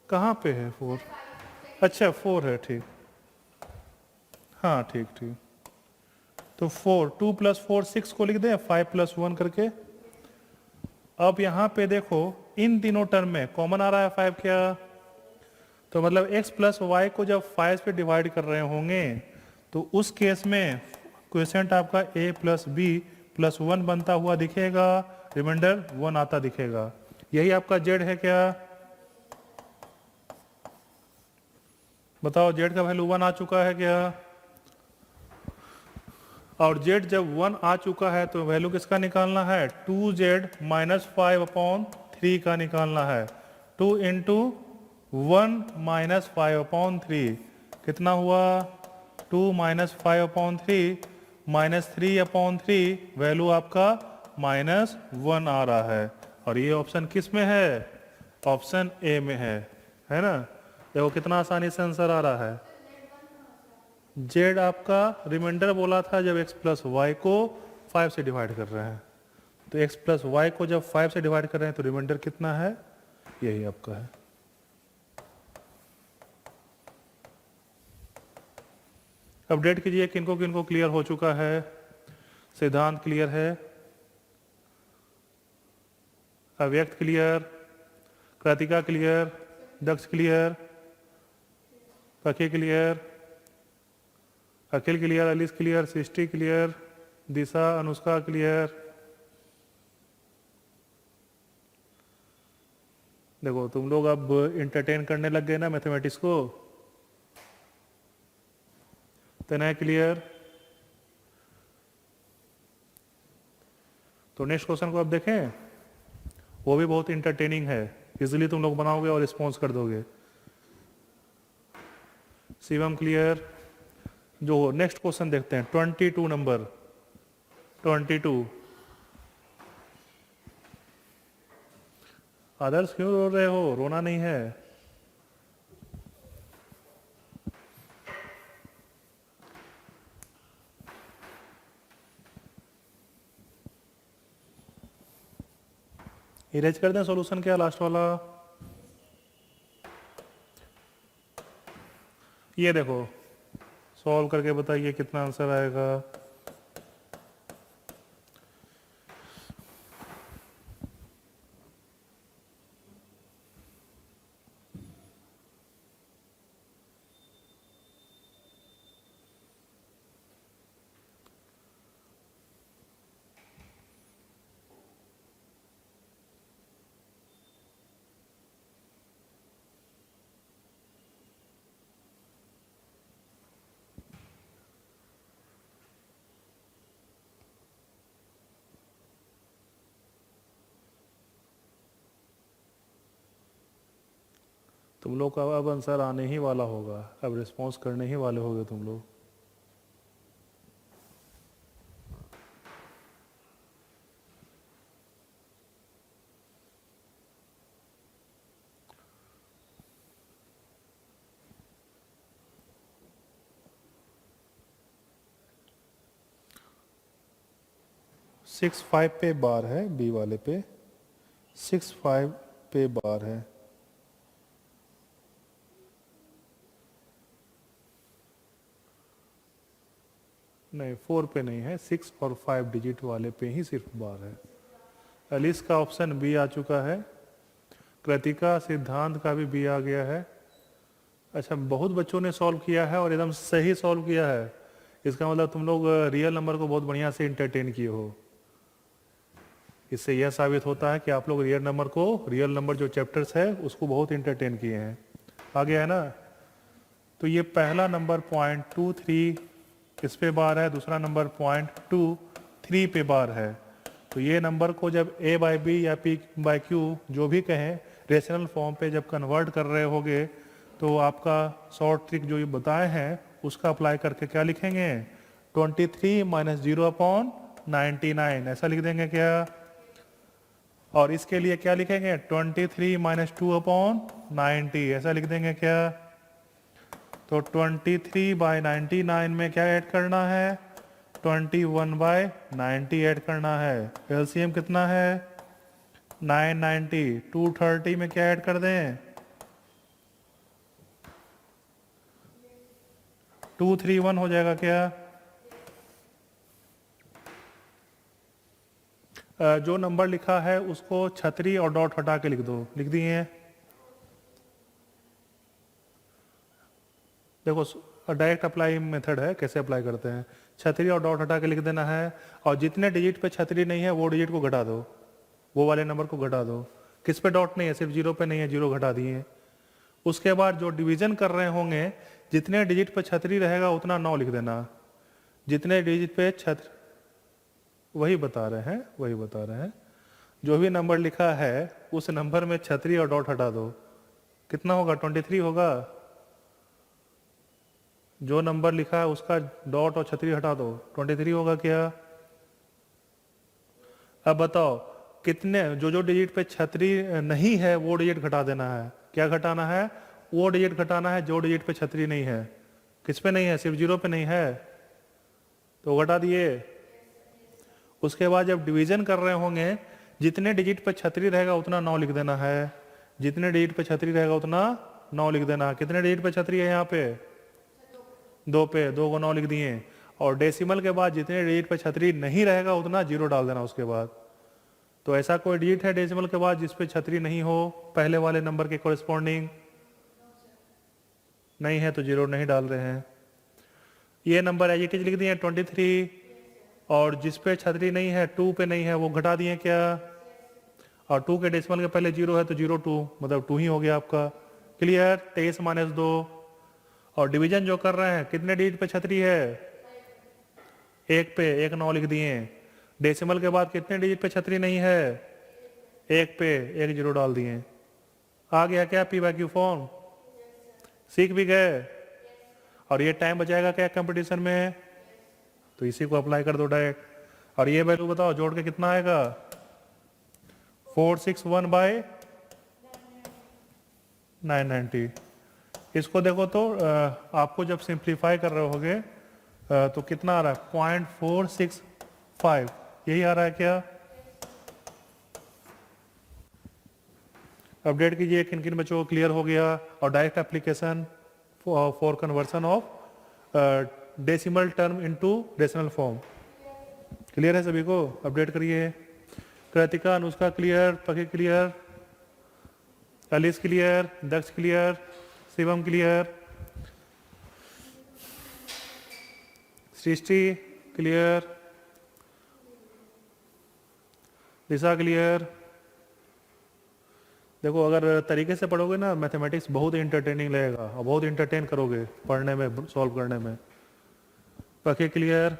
कहाँ पे है 4? अच्छा 4 है, ठीक, हाँ ठीक ठीक। तो 4, 2 प्लस 4 6 को लिख दें 5 प्लस 1 करके। अब यहां पे देखो इन तीनों टर्म में कॉमन आ रहा है 5 क्या, तो मतलब x प्लस वाई को जब 5 पे डिवाइड कर रहे होंगे तो उस केस में क्वेश्चन आपका a प्लस बी प्लस 1 बनता हुआ दिखेगा, रिमाइंडर 1 आता दिखेगा। यही आपका z है क्या, बताओ z का वैल्यू 1 आ चुका है क्या? और z जब 1 आ चुका है तो वैल्यू किसका निकालना है, 2z माइनस 5/3 का निकालना है। 2 इंटू 1 माइनस 5/3 कितना हुआ, 2 माइनस 5/3 माइनस 3/3, वैल्यू आपका -1 आ रहा है। और ये ऑप्शन किस में है, ऑप्शन ए में है ना। देखो कितना आसानी से आंसर आ रहा है। z आपका रिमाइंडर बोला था जब x प्लस वाई को 5 से डिवाइड कर रहे हैं, तो x प्लस वाई को जब 5 से डिवाइड कर रहे हैं तो रिमाइंडर कितना है, यही आपका है। अपडेट कीजिए किनको किनको क्लियर हो चुका है, सिद्धांत क्लियर है, अव्यक्त clear, Kritika clear, Daksh clear, Pakhi clear, अखिल clear, Ellyse clear, Srishti clear, दिशा अनुष्का क्लियर। देखो तुम लोग अब इंटरटेन करने लग गए ना मैथमेटिक्स को, तनय क्लियर। तो नेक्स्ट क्वेश्चन को अब देखें, वो भी बहुत इंटरटेनिंग है, इजीली तुम लोग बनाओगे और रिस्पॉन्स कर दोगे। शिवम क्लियर। जो नेक्स्ट क्वेश्चन देखते हैं 22 नंबर, 22। आदर्श क्यों रो रहे हो, रोना नहीं है। इरेज कर दें सॉल्यूशन क्या लास्ट वाला, ये देखो सॉल्व करके बताइए कितना आंसर आएगा। तुम लोग का अब आंसर आने ही वाला होगा, अब रिस्पॉन्स करने ही वाले होगे तुम लोग। सिक्स 5 पे बार है, बी वाले पे 6 5 पे बार है। नहीं 4 पे नहीं है, 6 और 5 डिजिट वाले पे ही सिर्फ बार है। अलिस का ऑप्शन बी आ चुका है, कृतिका सिद्धांत का भी बी आ गया है। अच्छा बहुत बच्चों ने सॉल्व किया है और एकदम सही सॉल्व किया है, इसका मतलब तुम लोग रियल नंबर को बहुत बढ़िया से इंटरटेन किए हो। इससे यह साबित होता है कि आप लोग रियल नंबर जो चैप्टर्स है उसको बहुत इंटरटेन किए हैं। आ गया है ना। तो ये पहला नंबर 0.23 इस पे बार है, दूसरा नंबर 0.23 पे बार है। तो ये नंबर को जब a बाई बी या p बाई क्यू जो भी कहें रेशनल फॉर्म पे जब कन्वर्ट कर रहे होगे तो आपका शॉर्ट ट्रिक जो ये बताए हैं उसका अप्लाई करके क्या लिखेंगे, 23 माइनस 0/99 ऐसा लिख देंगे क्या। और इसके लिए क्या लिखेंगे, 23 माइनस 2/90 ऐसा लिख देंगे क्या। तो 23/99 में क्या ऐड करना है, 21/90 ऐड करना है। एलसीएम कितना है 990। 230 में क्या ऐड कर दें, 231 हो जाएगा क्या। जो नंबर लिखा है उसको छतरी और डॉट हटा के लिख दो, लिख दिए। देखो डायरेक्ट अप्लाई मेथड है, कैसे अप्लाई करते हैं, छतरी और डॉट हटा के लिख देना है। और जितने डिजिट पे छतरी नहीं है वो डिजिट को घटा दो, वो वाले नंबर को घटा दो। किस पे डॉट नहीं है, सिर्फ जीरो पे नहीं है, जीरो घटा दिए। उसके बाद जो डिवीजन कर रहे होंगे जितने डिजिट पे छतरी रहेगा उतना 9 लिख देना। जितने डिजिट पे छतरी, वही बता रहे हैं जो भी नंबर लिखा है उस नंबर में छतरी और डॉट हटा दो। कितना होगा, 23 होगा। जो नंबर लिखा है उसका डॉट और छतरी हटा दो, 23 होगा क्या। अब बताओ कितने जो डिजिट पे छतरी नहीं है वो डिजिट घटा देना है। क्या घटाना है, वो डिजिट घटाना है जो डिजिट पे छतरी नहीं है। किस पे नहीं है, सिर्फ जीरो पे नहीं है, तो घटा दिए। उसके बाद जब डिवीजन कर रहे होंगे जितने डिजिट पे छतरी रहेगा उतना 9 लिख देना है। जितने डिजिट पे छतरी रहेगा उतना 9 लिख देना। कितने डिजिट पे छतरी है यहाँ पे, 2 पे, 2 को 9 लिख दिए। और डेसिमल के बाद जितने डिजिट पे छतरी नहीं रहेगा उतना जीरो डाल देना उसके बाद। तो ऐसा कोई डिजिट है डेसिमल के बाद जिसपे छतरी नहीं हो पहले वाले नंबर के कोरिस्पॉन्डिंग, नहीं है तो जीरो नहीं डाल रहे हैं। ये नंबर एज इट इज लिख दिए 23। और जिसपे छतरी नहीं है 2 पे नहीं है वो घटा दिए क्या। और 2 के डेसिमल के पहले जीरो है तो 02 मतलब 2 ही हो गया आपका। Clear, 23 minus 2। और डिवीजन जो कर रहे हैं कितने डिजिट पे छतरी है, 1 पे, 1 9 लिख दिए। डेसिमल के बाद कितने डिजिट पे छतरी नहीं है, 1 पे, 1 जीरो डाल दिए। आ गया क्या पी बाई क्यू फॉर्म, सीख भी गए। और ये टाइम बचाएगा क्या कंपटीशन में, तो इसी को अप्लाई कर दो डायरेक्ट। और ये वैल्यू बताओ जोड़ के कितना आएगा, 461/990। इसको देखो तो आपको जब सिंप्लीफाई कर रहे होगे तो कितना आ रहा है, 0.465 यही आ रहा है क्या। अपडेट कीजिए किन किन बच्चों को क्लियर हो गया। और direct application for conversion of decimal term into rational form, clear है सभी को। अपडेट करिए। कृतिका, अनुष्का क्लियर, पकी clear, Ellyse clear, Daksh clear, Shivam clear, Srishti clear, Disha clear. देखो अगर तरीके से पढ़ोगे ना मैथमेटिक्स बहुत इंटरटेनिंग लगेगा और बहुत इंटरटेन करोगे पढ़ने में, सॉल्व करने में। पके क्लियर।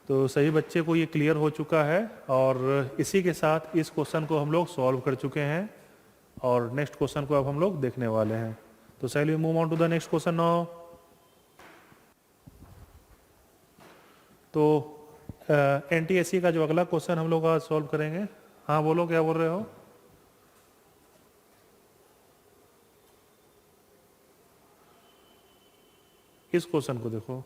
तो सही बच्चे को ये क्लियर हो चुका है। और इसी के साथ इस क्वेश्चन को हम लोग सॉल्व कर चुके हैं और नेक्स्ट क्वेश्चन को अब हम लोग देखने वाले हैं। तो shall we move on to the next question now. तो एनटीएससी का जो अगला क्वेश्चन हम लोग आज सॉल्व करेंगे। हाँ बोलो, क्या बोल रहे हो। इस क्वेश्चन को देखो,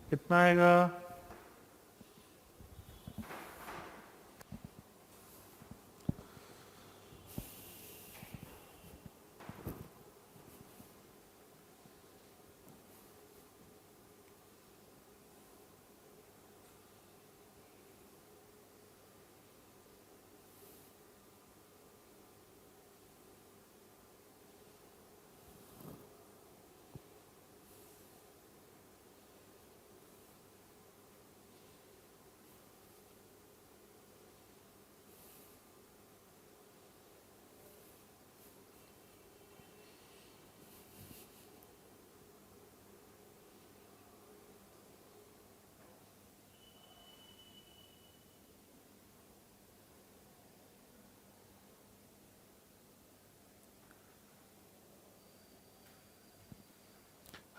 कितना आएगा,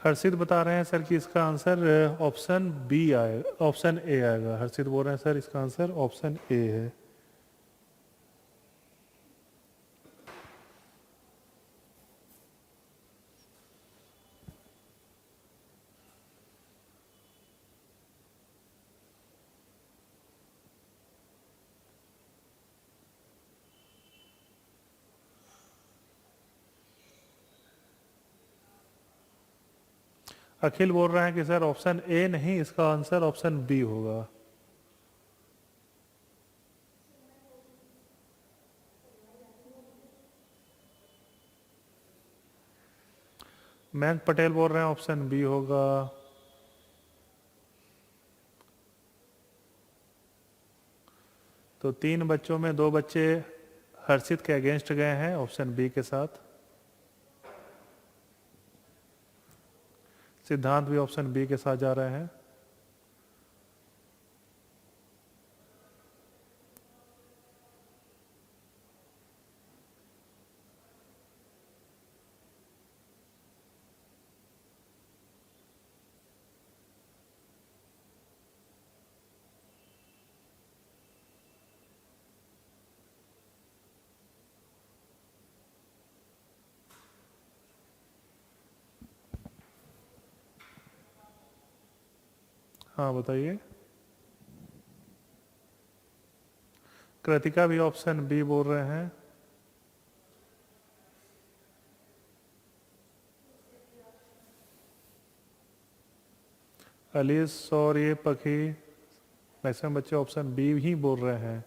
हर्षित बता रहे हैं सर कि इसका आंसर ऑप्शन बी आएगा, ऑप्शन ए आएगा। हर्षित बोल रहे हैं सर इसका आंसर ऑप्शन ए है। अखिल बोल रहे हैं कि सर ऑप्शन ए नहीं, इसका आंसर ऑप्शन बी होगा। मयंक पटेल बोल रहे हैं ऑप्शन बी होगा। तो 3 बच्चों में 2 बच्चे हर्षित के अगेंस्ट गए हैं ऑप्शन बी के साथ। सिद्धांत भी ऑप्शन बी के साथ जा रहे हैं। हाँ बताइए। कृतिका भी ऑप्शन बी बोल रहे हैं। अलीस और ये पखी मैक्सिमम बच्चे ऑप्शन बी ही बोल रहे हैं।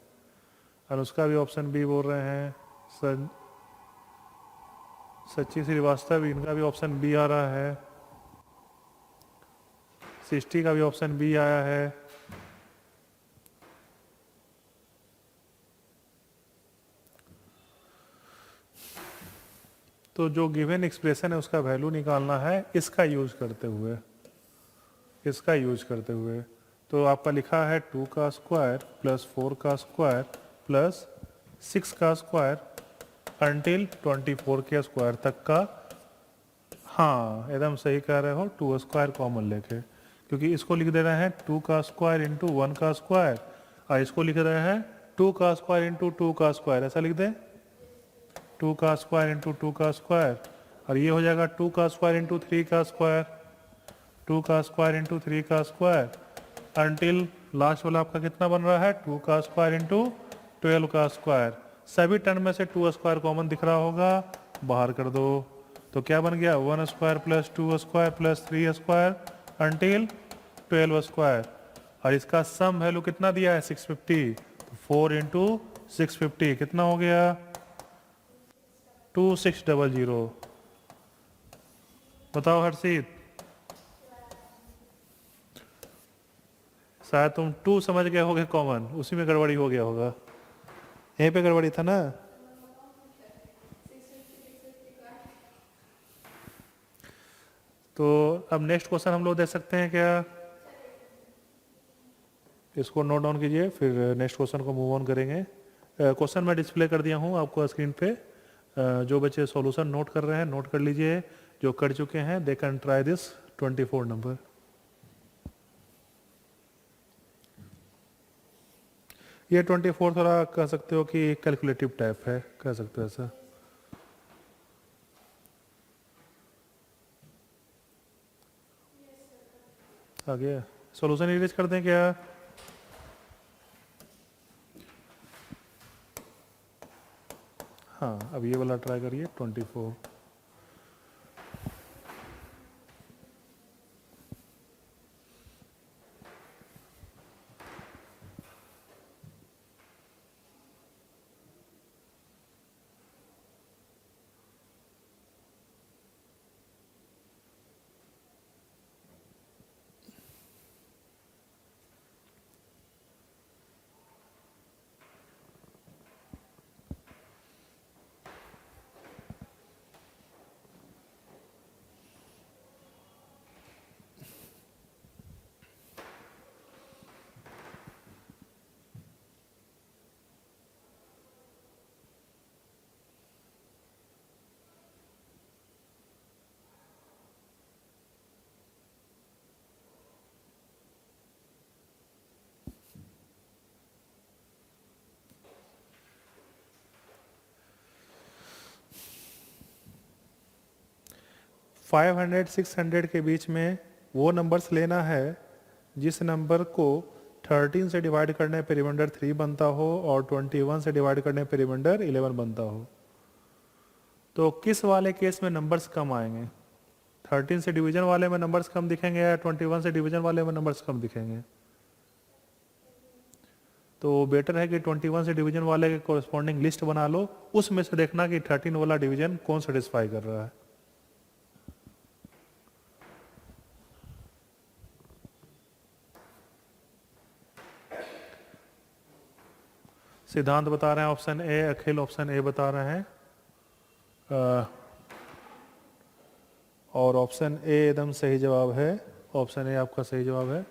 अनुष्का भी ऑप्शन बी बोल रहे हैं। सच्ची श्रीवास्तव, इनका भी ऑप्शन बी आ रहा है। सृष्टि का भी ऑप्शन बी आया है। तो जो गिवन एक्सप्रेशन है उसका वैल्यू निकालना है इसका यूज करते हुए, इसका यूज करते हुए। तो आपका लिखा है 2 का स्क्वायर प्लस 4 का स्क्वायर प्लस 6 का स्क्वायर अंटिल 24 के स्क्वायर तक का। हाँ एकदम सही कह रहे हो, 2 स्क्वायर कॉमन लेके, क्योंकि इसको लिख दे रहे हैं 2 का स्क्वायर इंटू 1 का स्क्वायर, और इसको लिख रहे हैं 2 का स्क्वायर इंटू 2 का स्क्वायर, ऐसा लिख दें 2 का स्क्वायर इंटू 2 का स्क्वायर। और ये हो जाएगा 2 का स्क्वायर इंटू 3 का स्क्वायर, 2 का स्क्वायर इंटू 3 का स्क्वायर अंटिल लास्ट वाला आपका कितना बन रहा है 2 का स्क्वायर इंटू 12 का स्क्वायर। सभी टर्म में से 2 स्क्वायर कॉमन दिख रहा होगा, बाहर कर दो। तो क्या बन गया 1 square plus 2 square plus 3 square until 12 square. और इसका सम वैल्यू कितना दिया है 650, तो 4 इंटू 650 कितना हो गया 2600। बताओ हर्षित, शायद तुम 2 समझ गए होगे कॉमन, उसी में गड़बड़ी हो गया होगा, यहीं पे गड़बड़ी था ना। तो अब नेक्स्ट क्वेश्चन हम लोग देख सकते हैं क्या, इसको नोट डाउन कीजिए, फिर नेक्स्ट क्वेश्चन को मूव ऑन करेंगे। क्वेश्चन मैं डिस्प्ले कर दिया हूँ आपको स्क्रीन पे। जो बच्चे सॉल्यूशन नोट कर रहे हैं नोट कर लीजिए, जो कर चुके हैं they can try this 24 number. ये 24 थोड़ा कह सकते हो कि कैलकुलेटिव टाइप है, कह सकते हो ऐसा। आ गया, सॉल्यूशन इरेज कर दें क्या। हाँ अब ये वाला ट्राई करिए 24। 500 600 के बीच में वो नंबर्स लेना है जिस नंबर को 13 से डिवाइड करने पे रिमाइंडर 3 बनता हो और 21 से डिवाइड करने पे रिमाइंडर 11 बनता हो। तो किस वाले केस में नंबर्स कम आएंगे? 13 से डिवीजन वाले में नंबर्स कम दिखेंगे या 21 से डिवीजन वाले में नंबर्स कम दिखेंगे? तो बेटर है कि 21 से डिवीजन वाले के कोरिस्पॉन्डिंग लिस्ट बना लो, उसमें से देखना कि 13 वाला डिवीजन कौन सेटिस्फाई कर रहा है। सिद्धांत बता रहे हैं option A, Akhil option A बता रहे हैं और ऑप्शन ए एकदम सही जवाब है। ऑप्शन ए आपका सही जवाब है।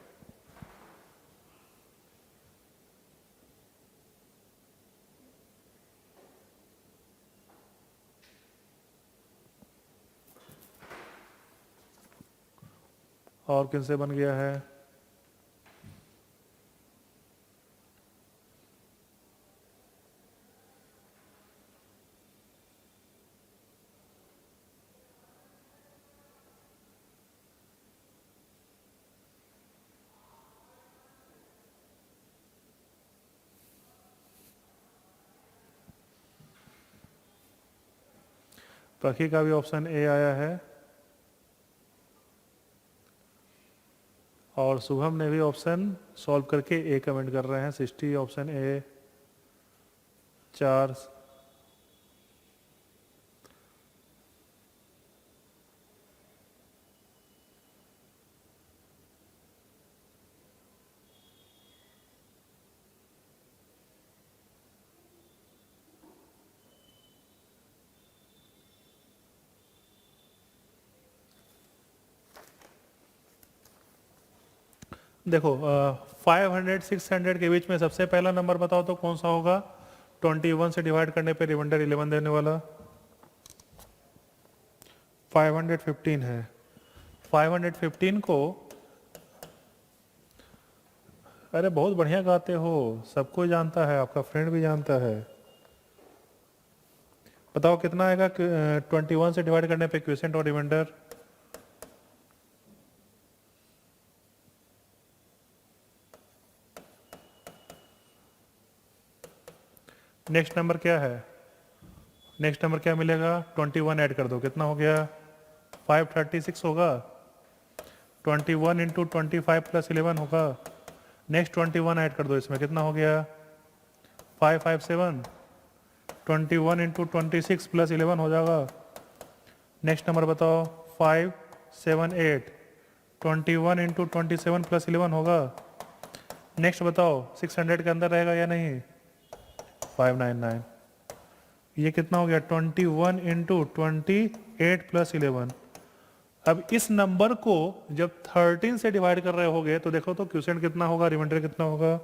और किनसे बन गया है? पखी का भी ऑप्शन ए आया है और शुभम ने भी ऑप्शन सॉल्व करके ए कमेंट कर रहे हैं। 60 ऑप्शन ए 4। देखो 500 600 के बीच में सबसे पहला नंबर बताओ तो कौन सा होगा? 21 से डिवाइड करने पे रिमाइंडर 11 देने वाला। 515 है। 515 को, अरे बहुत बढ़िया गाते हो, सबको जानता है, आपका फ्रेंड भी जानता है। बताओ कितना आएगा 21 से डिवाइड करने पे क्विसेंट और रिमाइंडर? नेक्स्ट नंबर क्या है? नेक्स्ट नंबर क्या मिलेगा? 21 ऐड कर दो, कितना हो गया? 536 होगा। 21 इंटू 25 प्लस 11 होगा। नेक्स्ट 21 ऐड कर दो, इसमें कितना हो गया? 557। 21 इंटू 26 प्लस 11 हो जाएगा। नेक्स्ट नंबर बताओ। 578। 21 इंटू 27 प्लस 11 होगा। नेक्स्ट बताओ 600 के अंदर रहेगा या नहीं? 599। ये कितना हो गया? 21 इंटू 28 प्लस 11। अब इस नंबर को जब 13 से डिवाइड कर रहे होगे तो देखो तो क्वोशिएंट कितना होगा, रिमाइंडर कितना होगा?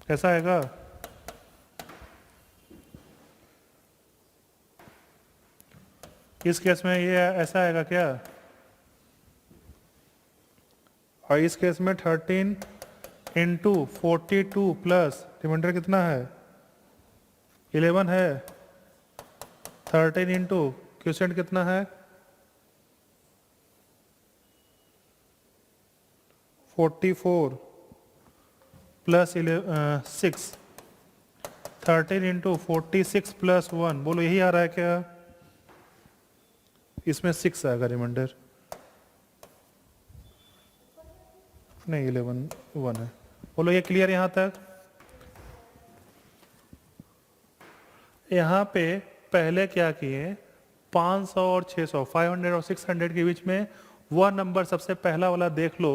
कैसा आएगा? इस केस में ये ऐसा आएगा क्या? और इस केस में 13 इंटू 42 प्लस रिमाइंडर कितना है? 11 है। 13 इंटू क्वोशिएंट कितना है? 44 प्लस 6। 13 इंटू 46 प्लस 1, बोलो यही आ रहा है क्या? इसमें 6 आएगा रिमाइंडर, नहीं 11 1 है। बोलो ये क्लियर यहां तक? यहां पे पहले क्या किए, 500 और 600, 500 और 600 के बीच में वह नंबर सबसे पहला वाला देख लो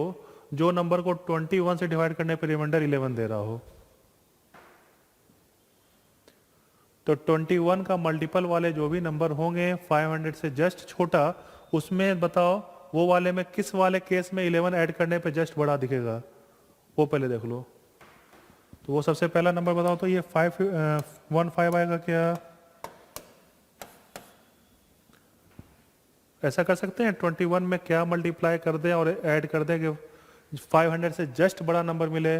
जो नंबर को 21 से डिवाइड करने पर रिमाइंडर 11 दे रहा हो। तो 21 का मल्टीपल वाले जो भी नंबर होंगे 500 से जस्ट छोटा, उसमें बताओ वो वाले में किस वाले केस में 11 ऐड करने पे जस्ट बड़ा दिखेगा, वो पहले देख लो। तो वो सबसे पहला नंबर बताओ तो ये 515 आएगा क्या? ऐसा कर सकते हैं 21 में क्या मल्टीप्लाई कर दें और ऐड कर दें कि 500 से जस्ट बड़ा नंबर मिले,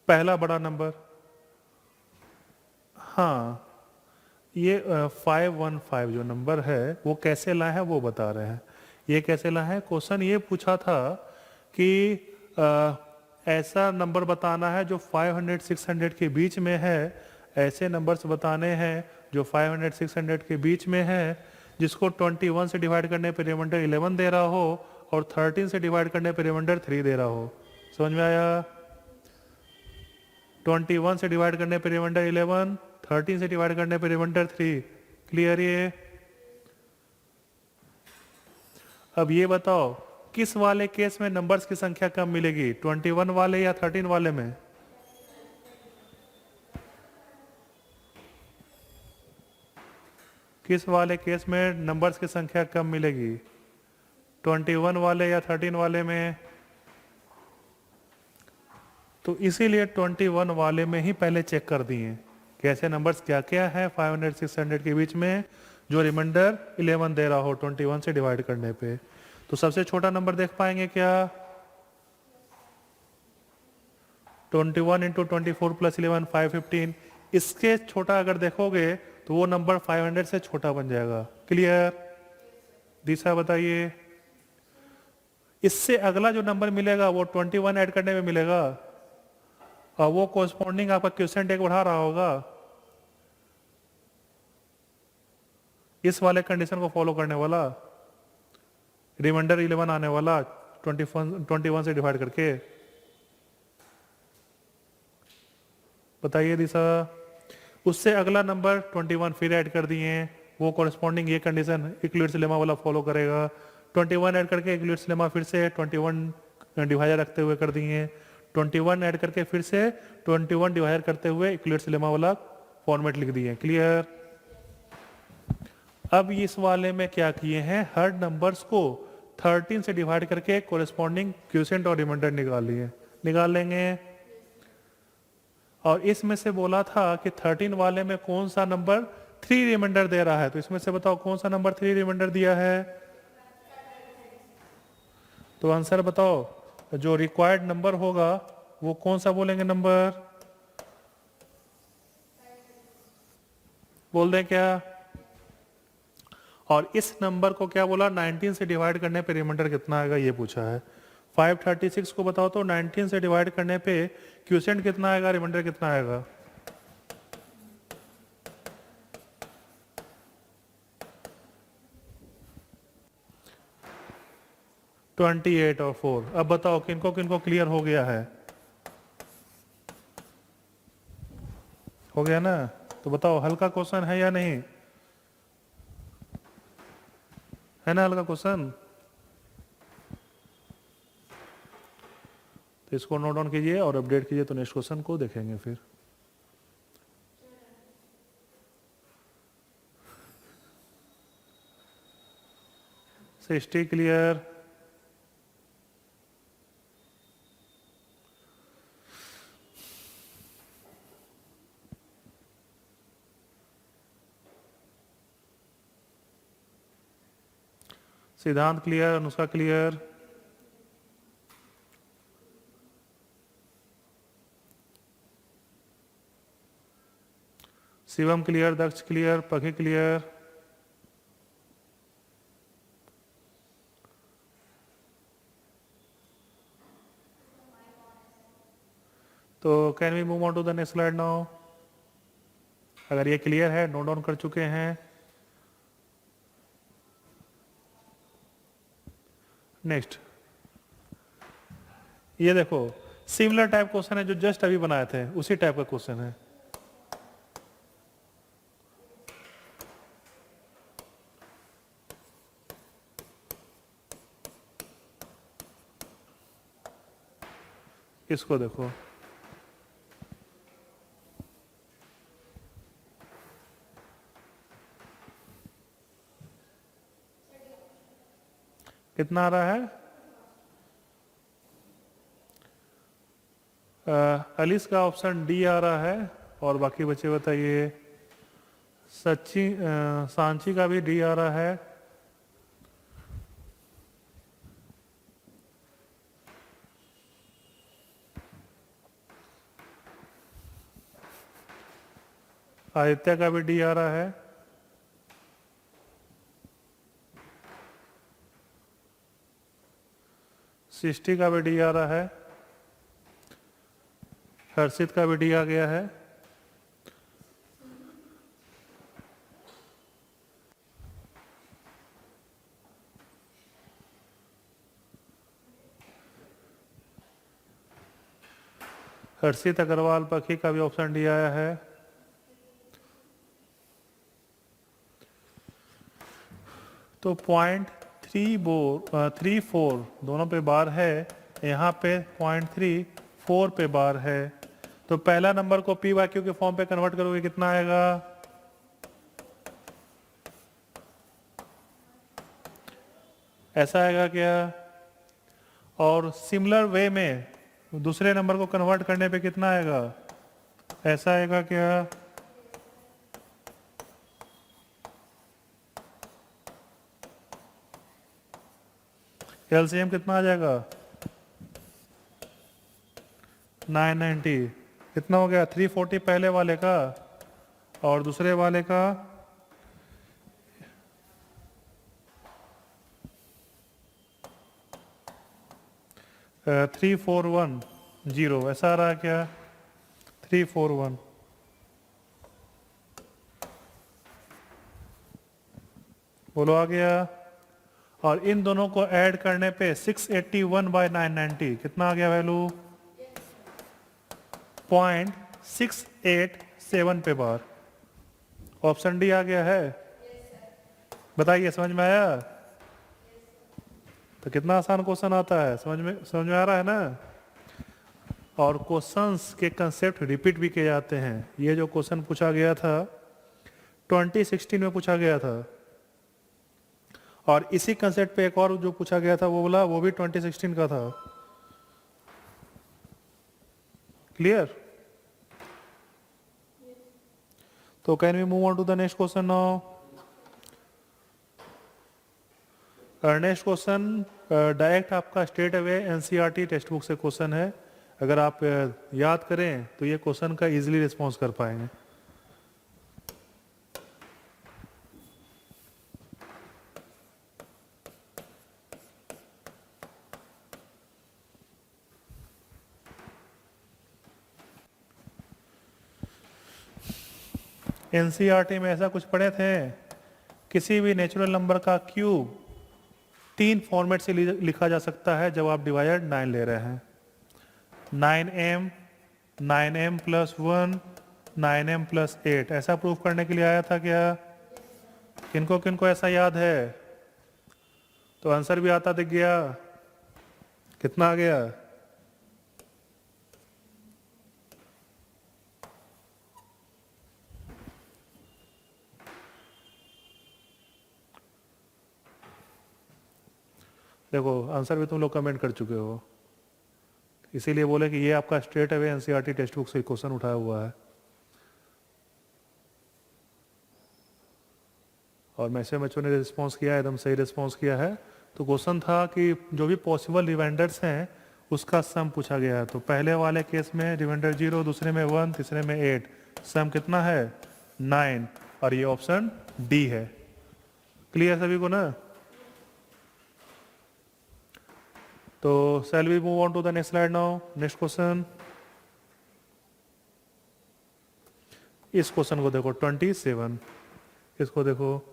पहला बड़ा नंबर। हाँ ये 515 जो नंबर है वो कैसे लाए हैं वो बता रहे हैं। ये कैसे लाए हैं, क्वेश्चन ये पूछा था कि ऐसा नंबर बताना है जो 500 600 के बीच में है। ऐसे नंबर्स बताने हैं जो 500 600 के बीच में है, जिसको 21 से डिवाइड करने पर रिमाइंडर 11 दे रहा हो और 13 से डिवाइड करने पर रिमाइंडर 3 दे रहा हो। समझ में आया? 21 से डिवाइड करने पर रिमाइंडर 11, 13 से डिवाइड करने पर रिमाइंडर 3। क्लियर ये? अब ये बताओ किस वाले केस में नंबर्स की संख्या कम मिलेगी, 21 वाले या 13 वाले में? किस वाले केस में नंबर्स की संख्या कम मिलेगी, 21 वाले या 13 वाले में? तो इसीलिए 21 वाले में ही पहले चेक कर दिए कैसे नंबर्स क्या क्या है 500 600 के बीच में जो रिमाइंडर 11 दे रहा हो 21 से डिवाइड करने पे। तो सबसे छोटा नंबर देख पाएंगे क्या? 21 इंटू 24 प्लस 11 515। इसके छोटा अगर देखोगे तो वो नंबर 500 से छोटा बन जाएगा। क्लियर? दिशा बताइए। इससे अगला जो नंबर मिलेगा वो 21 ऐड करने में मिलेगा और वो कोरस्पॉन्डिंग आपका क्वेश्चन एक बढ़ा रहा होगा। इस वाले कंडीशन को फॉलो करने वाला रिमाइंडर 11 आने वाला 21 से डिवाइड करके। बताइए दिशा। उससे अगला नंबर 21 फिर ऐड कर दिए, वो कोरस्पॉन्डिंग ये कंडीशन इक्वलिट्स लेमा वाला फॉलो करेगा। 21 ऐड करके इक्वलिट्स लेमा फिर से 21 डिवाइडर रखते हुए कर दिए, 21 ऐड करके फिर से 21 डिवाइडर करते हुए इक्वलिट्स लेमा वाला फॉर्मेट लिख दिए। क्लियर? अब इस वाले में क्या किए हैं, हर नंबर्स को 13 से डिवाइड करके कोरेस्पॉन्डिंग क्वोशिएंट और रिमाइंडर निकाल लेंगे। और इसमें से बोला था कि 13 वाले में कौन सा नंबर 3 रिमाइंडर दे रहा है, तो इसमें से बताओ कौन सा नंबर 3 रिमाइंडर दिया है। तो आंसर बताओ, जो रिक्वायर्ड नंबर होगा वो कौन सा बोलेंगे नंबर, बोल दें क्या? और इस नंबर को क्या बोला, 19 से डिवाइड करने पे रिमाइंडर कितना आएगा ये पूछा है। 536 को बताओ तो 19 से डिवाइड करने पे क्वोशिएंट कितना आएगा, रिमाइंडर कितना आएगा? ट्वेंटी 8 और 4। अब बताओ किनको किनको क्लियर हो गया है? हो गया ना? तो बताओ हल्का क्वेश्चन है या नहीं है ना, हल्का क्वेश्चन। तो इसको नोट डाउन कीजिए और अपडेट कीजिए, तो नेक्स्ट क्वेश्चन को देखेंगे फिर। स्टे clear? Siddhant clear? Anushka clear? Shivam clear? Daksh clear? Pakhi clear? तो can we move on to the next slide now? अगर ये क्लियर है, नोट डाउन कर चुके हैं। नेक्स्ट ये देखो, सिमिलर टाइप क्वेश्चन है जो जस्ट अभी बनाए थे, उसी टाइप का क्वेश्चन है। इसको देखो, कितना आ रहा है? अलिस का ऑप्शन डी आ रहा है और बाकी बच्चे बताइए। सच्ची सांची का भी डी आ रहा है। आदित्य का भी डी आ रहा है। सृष्टि का भी डी आ रहा है, हर्षित का भी डी आ गया है। हर्षित अग्रवाल पखी का भी ऑप्शन डी आया है। तो 0.34 दोनों पे बार है, यहाँ पे 0.34 पे बार है। तो पहला नंबर को पी वाई क्यू के फॉर्म पे कन्वर्ट करोगे कितना आएगा? ऐसा आएगा क्या? और सिमिलर वे में दूसरे नंबर को कन्वर्ट करने पे कितना आएगा? ऐसा आएगा क्या? एलसीएम कितना आ जाएगा? 990। कितना हो गया? 340 पहले वाले का और दूसरे वाले का 3410। ऐसा आ रहा है क्या? 341। बोलो आ गया। और इन दोनों को ऐड करने पे 681/990 कितना आ गया वैल्यू? 0.687 पे बार। ऑप्शन डी आ गया है। बताइए समझ में आया? तो कितना आसान क्वेश्चन आता है, समझ में आ रहा है ना? और क्वेश्चंस के कंसेप्ट रिपीट भी किए जाते हैं। ये जो क्वेश्चन पूछा गया था 2016 में पूछा गया था, और इसी कंसेप्ट पे एक और जो पूछा गया था वो बोला, वो भी 2016 का था। क्लियर? तो can we move on to the next question now? Next question direct आपका straight away NCERT text book से क्वेश्चन है। अगर आप याद करें तो ये क्वेश्चन का इजीली रिस्पॉन्स कर पाएंगे। एनसीईआरटी में ऐसा कुछ पढ़े थे, किसी भी नेचुरल नंबर का क्यूब 3 फॉर्मेट से लिखा जा सकता है जब आप डिवाइड 9 ले रहे हैं। 9m, 9m+1, 9m+8। ऐसा प्रूफ करने के लिए आया था क्या? किनको किनको ऐसा याद है? तो आंसर भी आता दिख गया। कितना आ गया? देखो आंसर भी तुम लोग कमेंट कर चुके हो, इसीलिए बोले कि ये आपका straight away NCERT text book से क्वेश्चन उठाया हुआ है। और मैसे बच्चों ने रिस्पॉन्स किया, एकदम सही रिस्पॉन्स किया है। तो क्वेश्चन था कि जो भी पॉसिबल रिमाइंडर्स हैं उसका सम पूछा गया है। तो पहले वाले केस में रिमाइंडर 0, दूसरे में 1, तीसरे में 8। सम कितना है? 9। और ये ऑप्शन डी है। क्लियर सभी को ना? तो shall we move on to the next slide now? Next question. इस क्वेश्चन को देखो 27। इसको देखो,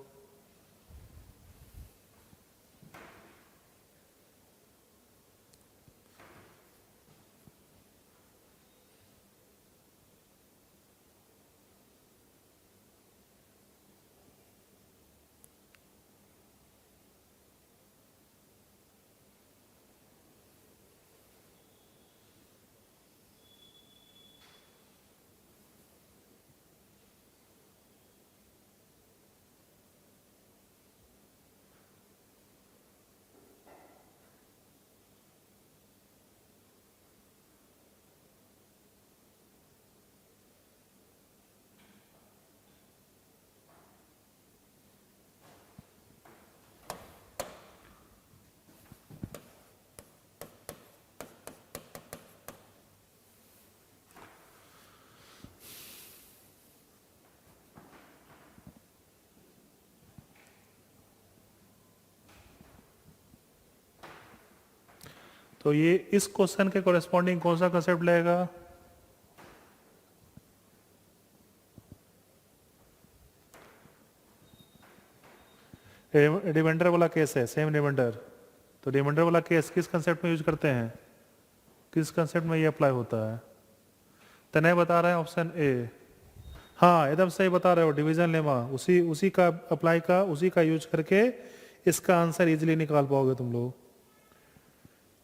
तो ये इस क्वेश्चन के कोरेस्पॉन्डिंग कौन सा कंसेप्ट लगेगा? रिमाइंडर वाला केस है, सेम रिमाइंडर। तो रिमाइंडर वाला केस किस कंसेप्ट में यूज करते हैं, किस कंसेप्ट में ये अप्लाई होता है? तने बता रहे हैं ऑप्शन ए। हाँ एकदम सही बता रहे हो, डिवीजन लेमा उसी उसी का अप्लाई का, उसी का यूज करके इसका आंसर इजीली निकाल पाओगे तुम लोग।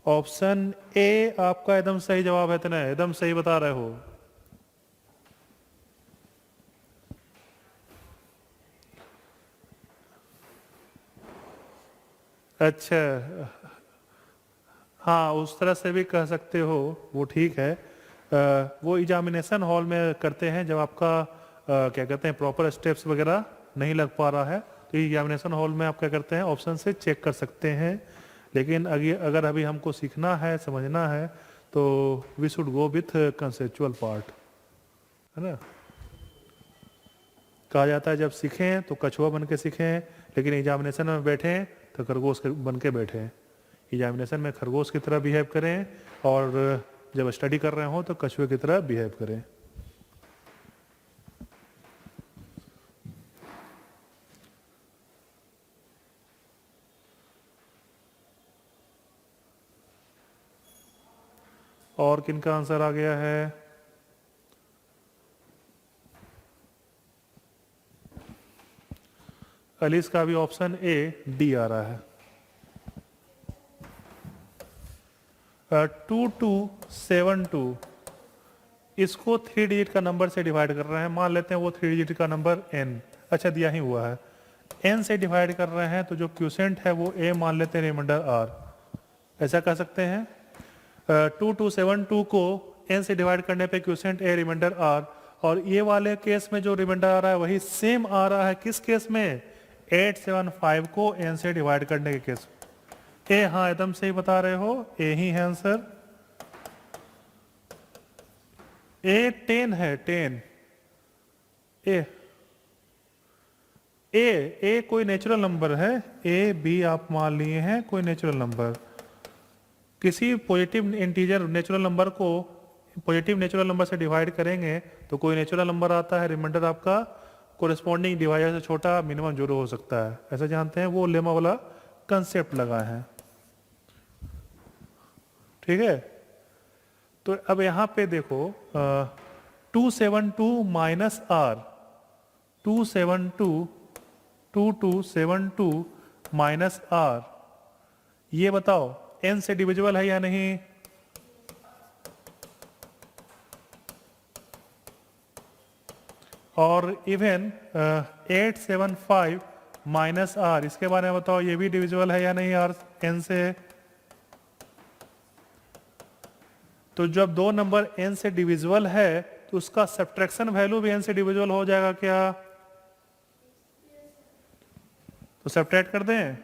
ऑप्शन ए आपका एकदम सही जवाब है, तने एकदम सही बता रहे हो। अच्छा, हाँ उस तरह से भी कह सकते हो, वो ठीक है। वो एग्जामिनेशन हॉल में करते हैं जब आपका क्या कहते हैं प्रॉपर स्टेप्स वगैरह नहीं लग पा रहा है, तो एग्जामिनेशन हॉल में आप क्या करते हैं ऑप्शन से चेक कर सकते हैं। लेकिन अगर अभी हमको सीखना है, समझना है, तो we should go with conceptual part, है ना। कहा जाता है जब सीखें तो कछुआ बन के सीखें, लेकिन एग्जामिनेशन में बैठें तो खरगोश बन के बैठें। एग्जामिनेशन में खरगोश की तरह बिहेव करें, और जब स्टडी कर रहे हो तो कछुए की तरह बिहेव करें। और किन का आंसर आ गया है? अलीस का भी ऑप्शन ए डी आ रहा है। 2272 इसको 3 डिजिट का नंबर से डिवाइड कर रहे हैं। मान लेते हैं वो 3 डिजिट का नंबर n, अच्छा दिया ही हुआ है, n से डिवाइड कर रहे हैं, तो जो क्यूसेंट है वो a मान लेते हैं, रिमाइंडर r। ऐसा कह सकते हैं 2272 को n से डिवाइड करने पे क्यूसेंट a रिमाइंडर r, और ये वाले केस में जो रिमाइंडर आ रहा है वही सेम आ रहा है किस केस में, 875 को n से डिवाइड करने के केस। ए हाँ एकदम सही बता रहे हो, ए ही है आंसर। ए 10 है, 10। ए ए ए कोई नेचुरल नंबर है, ए बी आप मान लिए हैं कोई नेचुरल नंबर। किसी पॉजिटिव इंटीजर नेचुरल नंबर को पॉजिटिव नेचुरल नंबर से डिवाइड करेंगे तो कोई नेचुरल नंबर आता है, रिमाइंडर आपका कोरेस्पॉन्डिंग डिवाइजर से छोटा मिनिमम जीरो हो सकता है, ऐसा जानते हैं, वो लेमा वाला कंसेप्ट लगा है। ठीक है, तो अब यहां पे देखो 272 माइनस आर, 2272 माइनस आर, ये बताओ n से डिविजिबल है या नहीं? और इवन 875 माइनस आर, इसके बारे में बताओ ये भी डिविजिबल है या नहीं आर n से? तो जब दो नंबर n से डिविजिबल है तो उसका सब्ट्रैक्शन वैल्यू भी n से डिविजिबल हो जाएगा क्या? तो सब्ट्रैक्ट कर दें,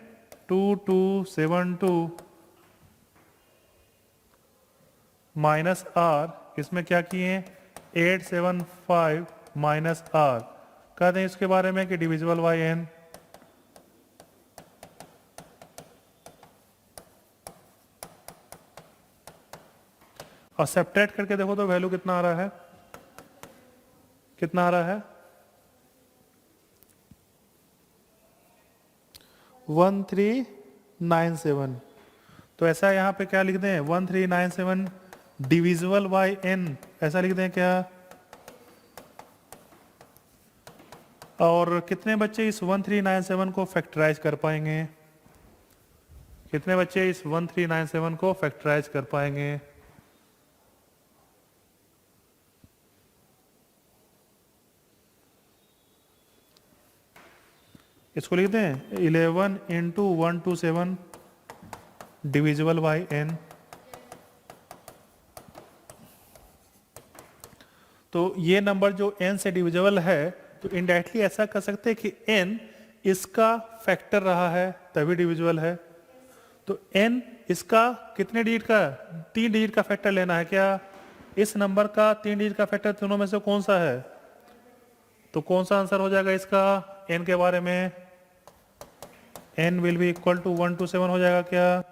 2272 माइनस आर, इसमें क्या किए 875 माइनस आर, कहते हैं इसके बारे में कि डिविजिबल बाई n। और सब्ट्रैक्ट करके देखो तो वैल्यू कितना आ रहा है, कितना आ रहा है 1397। तो ऐसा यहां पे क्या लिख दें 1397 डिविजिबल बाय n, ऐसा लिख दें क्या? और कितने बच्चे इस 1397 को फैक्टराइज कर पाएंगे, कितने बच्चे इस 1397 को फैक्टराइज कर पाएंगे? इसको लिख दें 11 इंटू 127 डिविजिबल बाई n। तो ये नंबर जो n से डिविजिबल है, तो इनडायरेक्टली ऐसा कर सकते हैं कि n इसका फैक्टर रहा है तभी डिविजिबल है। तो n इसका कितने डिजिट का, 3 डिजिट का फैक्टर लेना है क्या? इस नंबर का 3 डिजिट का फैक्टर तीनों में से कौन सा है? तो कौन सा आंसर हो जाएगा इसका n के बारे में? n will be equal to 127 हो जाएगा क्या?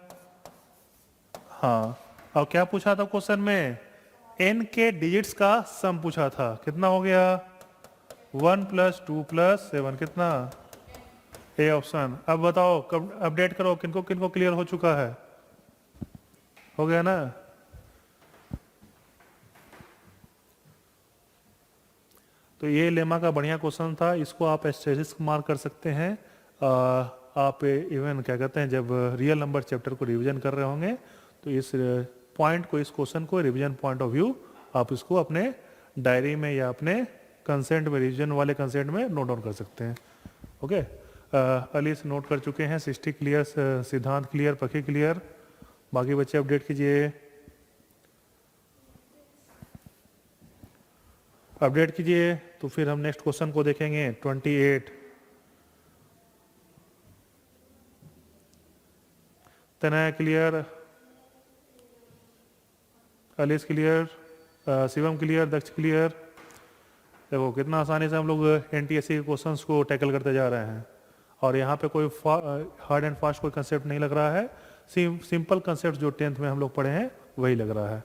हाँ, और क्या पूछा था क्वेश्चन में? n के डिजिट्स का सम पूछा था। कितना हो गया? 1 + 2 + 7 कितना? A option. अब बताओ, कब अपडेट करो, किनको किनको क्लियर हो चुका है? हो गया ना? तो ये लेमा का बढ़िया क्वेश्चन था, इसको आप एस्टेरिस्क मार्क कर सकते हैं। आप इवन क्या कहते हैं, जब रियल नंबर चैप्टर को रिवीजन कर रहे होंगे तो इस पॉइंट को, इस क्वेश्चन को रिवीजन पॉइंट ऑफ व्यू आप इसको अपने डायरी में या अपने कंसेंट में, रिवीजन वाले कंसेंट में नोट डाउन कर सकते हैं। ओके, अलीस नोट कर चुके हैं। सृष्टि clear, Siddhant clear, Pakhi clear. बाकी बच्चे अपडेट कीजिए, अपडेट कीजिए। तो फिर हम नेक्स्ट क्वेश्चन को देखेंगे 28। Tanaya clear, Alice clear, Shivam clear, Daksh clear. देखो कितना आसानी से हम लोग एनटीएससी के क्वेश्चंस को टैकल करते जा रहे हैं, और यहाँ पे कोई हार्ड एंड फास्ट कोई कंसेप्ट नहीं लग रहा है। सिंपल कंसेप्ट जो 10th में हम लोग पढ़े हैं वही लग रहा है।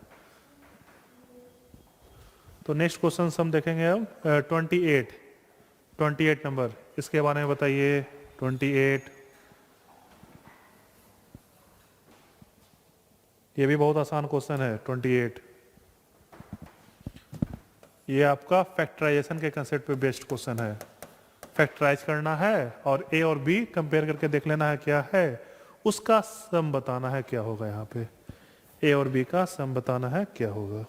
तो नेक्स्ट क्वेश्चन हम देखेंगे अब 28 नंबर, इसके बारे में बताइए। 28, ये भी बहुत आसान क्वेश्चन है। 28 ये आपका फैक्टराइजेशन के कंसेप्ट पे बेस्ड क्वेश्चन है। फैक्टराइज करना है और ए और बी कंपेयर करके देख लेना है क्या है, उसका सम बताना है क्या होगा। यहाँ पे ए और बी का सम बताना है क्या होगा।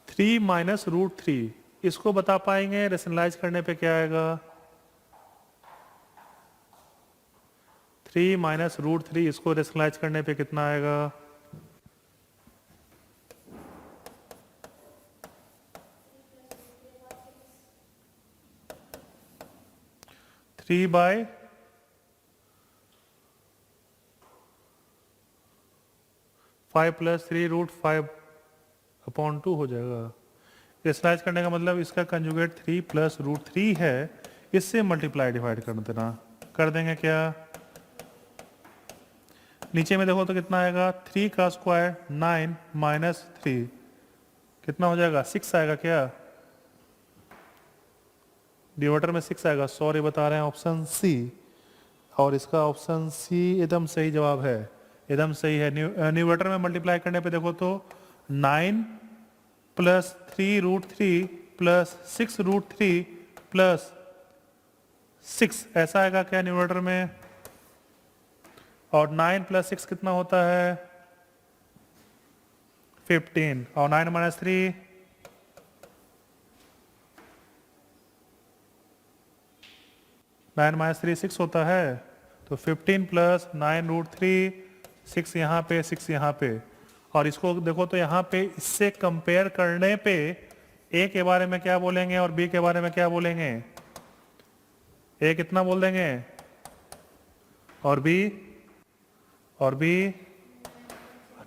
थ्री -√3 इसको बता पाएंगे? रेशनलाइज करने पे क्या आएगा? 3 -√3 इसको रेशनलाइज करने पे कितना आएगा? 3/5 + 3√5/2 हो जाएगा। रेशनलाइज करने का मतलब इसका कंजुगेट 3 + √3 है, इससे मल्टीप्लाई डिवाइड कर देना। कर देंगे क्या? नीचे में देखो तो कितना आएगा? 3 का स्क्वायर 9 - 3 कितना हो जाएगा? 6 आएगा क्या? डिनोमिनेटर में 6 आएगा। सॉरी बता रहे हैं, ऑप्शन सी। और इसका ऑप्शन सी एकदम सही जवाब है, एकदम सही है। न्यूमरेटर में मल्टीप्लाई करने पे देखो तो 9 + 3√3 + 6√3 + 6 ऐसा आएगा क्या न्यूमरेटर में? और 9 + 6 कितना होता है? 15। और 9 - 3 9 - 3 6 होता है। तो 15 + 9√3 6 यहाँ पे, 6 यहाँ पे। और इसको देखो तो यहाँ पे इससे कंपेयर करने पे ए के बारे में क्या बोलेंगे और बी के बारे में क्या बोलेंगे? ए कितना बोल देंगे और बी? और बी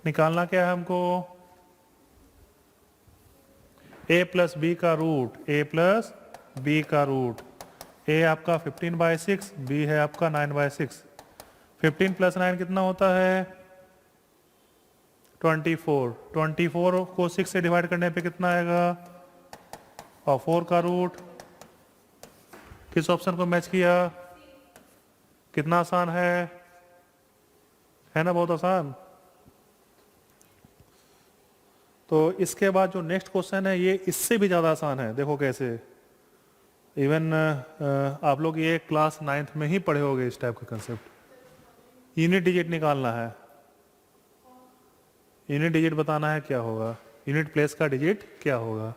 निकालना क्या है हमको? ए प्लस बी का रूट, ए प्लस बी का रूट। ए आपका 15/6, बी है आपका 9/6। 15 + 9 कितना होता है? 24। 24 को 6 से डिवाइड करने पे कितना आएगा? और 4 का रूट। किस ऑप्शन को मैच किया? कितना आसान है ना? बहुत आसान। तो इसके बाद जो नेक्स्ट क्वेश्चन है ये इससे भी ज़्यादा आसान है। देखो कैसे, इवन आप लोग ये क्लास 9th में ही पढ़े होगे इस टाइप का कंसेप्ट। यूनिट डिजिट निकालना है। यूनिट डिजिट बताना है क्या होगा, यूनिट प्लेस का डिजिट क्या होगा।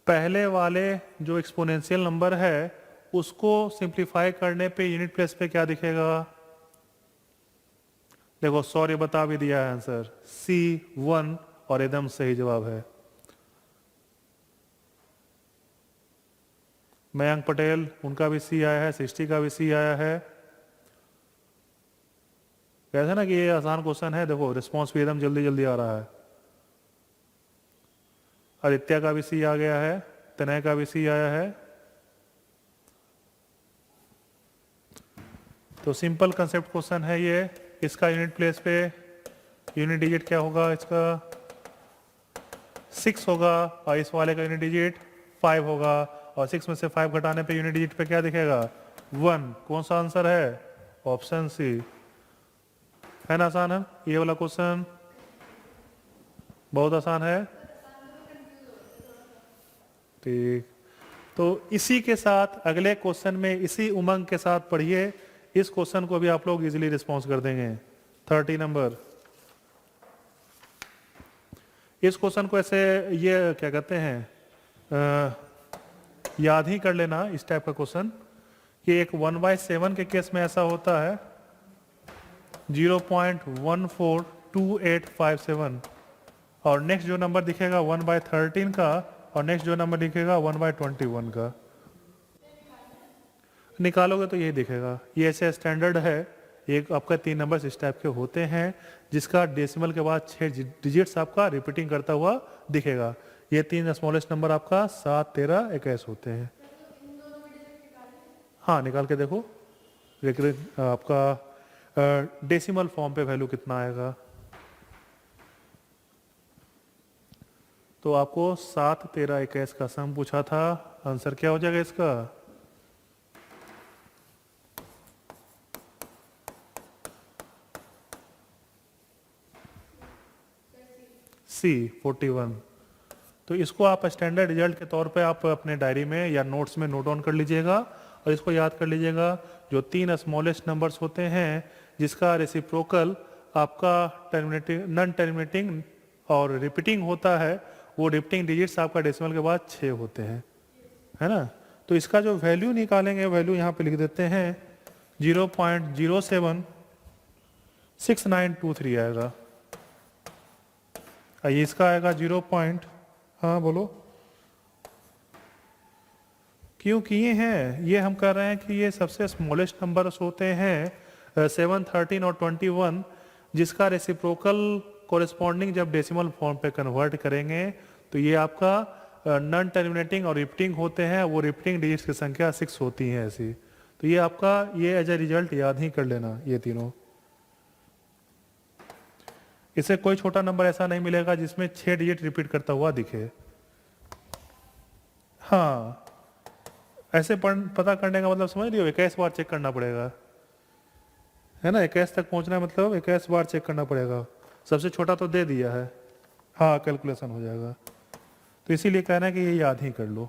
पहले वाले जो एक्सपोनेंशियल नंबर है उसको सिंप्लीफाई करने पे यूनिट प्लेस पे क्या दिखेगा? देखो सॉरी बता भी दिया है आंसर, C1, और एकदम सही जवाब है। मयंक पटेल, उनका भी सी आया है, सृष्टि का भी सी आया है। कहते ना कि ये आसान क्वेश्चन है, देखो रिस्पॉन्स भी एकदम जल्दी जल्दी आ रहा है। आदित्य का भी सी आ गया है, तनय का भी सी आया है। तो सिंपल कंसेप्ट क्वेश्चन है ये। इसका यूनिट प्लेस पे यूनिट डिजिट क्या होगा, इसका 6 होगा, और इस वाले का यूनिट डिजिट 5 होगा, और 6 में से 5 घटाने पे यूनिट डिजिट पे क्या दिखेगा, 1। कौन सा आंसर है, ऑप्शन सी। है ना आसान है ये वाला क्वेश्चन, बहुत आसान है। ठीक, तो इसी के साथ अगले क्वेश्चन में इसी उमंग के साथ पढ़िए। इस क्वेश्चन को भी आप लोग इजीली रिस्पॉन्स कर देंगे। 30 नंबर, इस क्वेश्चन को ऐसे ये क्या कहते हैं, याद ही कर लेना इस टाइप का क्वेश्चन कि एक 1/7 के केस में ऐसा होता है 0.142857, और नेक्स्ट जो नंबर दिखेगा 1/13 का, और नेक्स्ट जो नंबर दिखेगा 1/21 का। निकालोगे तो यही दिखेगा। ये ऐसे स्टैंडर्ड है, एक आपका 3 नंबर इस टाइप के होते हैं जिसका डेसिमल के बाद 6 डिजिट्स आपका रिपीटिंग करता हुआ दिखेगा। ये 3 स्मॉलेस्ट नंबर आपका 7, 13, 21 होते हैं। हाँ निकाल के देखो, आपका डेसिमल फॉर्म पे वैल्यू कितना आएगा। तो आपको 7, 13, 21 का सम पूछा था, आंसर क्या हो जाएगा इसका, सी 41। तो इसको आप स्टैंडर्ड रिजल्ट के तौर पे आप अपने डायरी में या नोट्स में नोट डाउन कर लीजिएगा, और इसको याद कर लीजिएगा। जो 3 स्मॉलेस्ट नंबर्स होते हैं जिसका रेसिप्रोकल आपका टर्मिनेटिंग, नॉन टर्मिनेटिंग और रिपीटिंग होता है, वो रिपीटिंग डिजिट्स आपका डेसिमल के बाद 6 होते हैं, है ना। तो इसका जो वैल्यू निकालेंगे, वैल्यू यहाँ पे लिख देते हैं 0.076923 आएगा। ये इसका आएगा 0. हाँ बोलो, क्यों किए हैं ये, हम कर रहे हैं कि ये सबसे स्मॉलेस्ट नंबर्स होते हैं 7, 13 और 21, जिसका रेसिप्रोकल कोरिस्पॉन्डिंग जब डेसिमल फॉर्म पे कन्वर्ट करेंगे तो ये आपका नॉन टर्मिनेटिंग और रिपीटिंग होते हैं, वो रिपीटिंग डिजिट्स की संख्या 6 होती है ऐसी। तो ये आपका ये एज ए रिजल्ट याद ही कर लेना ये तीनों। इसे कोई छोटा नंबर ऐसा नहीं मिलेगा जिसमें 6 डिजिट रिपीट करता हुआ दिखे। हाँ, ऐसे पता करने का मतलब समझ रही हो, 21 बार चेक करना पड़ेगा, है ना। 21 तक पहुंचना है मतलब 21 बार चेक करना पड़ेगा। सबसे छोटा तो दे दिया है, हाँ कैलकुलेशन हो जाएगा। तो इसीलिए कहना है कि ये याद ही कर लो।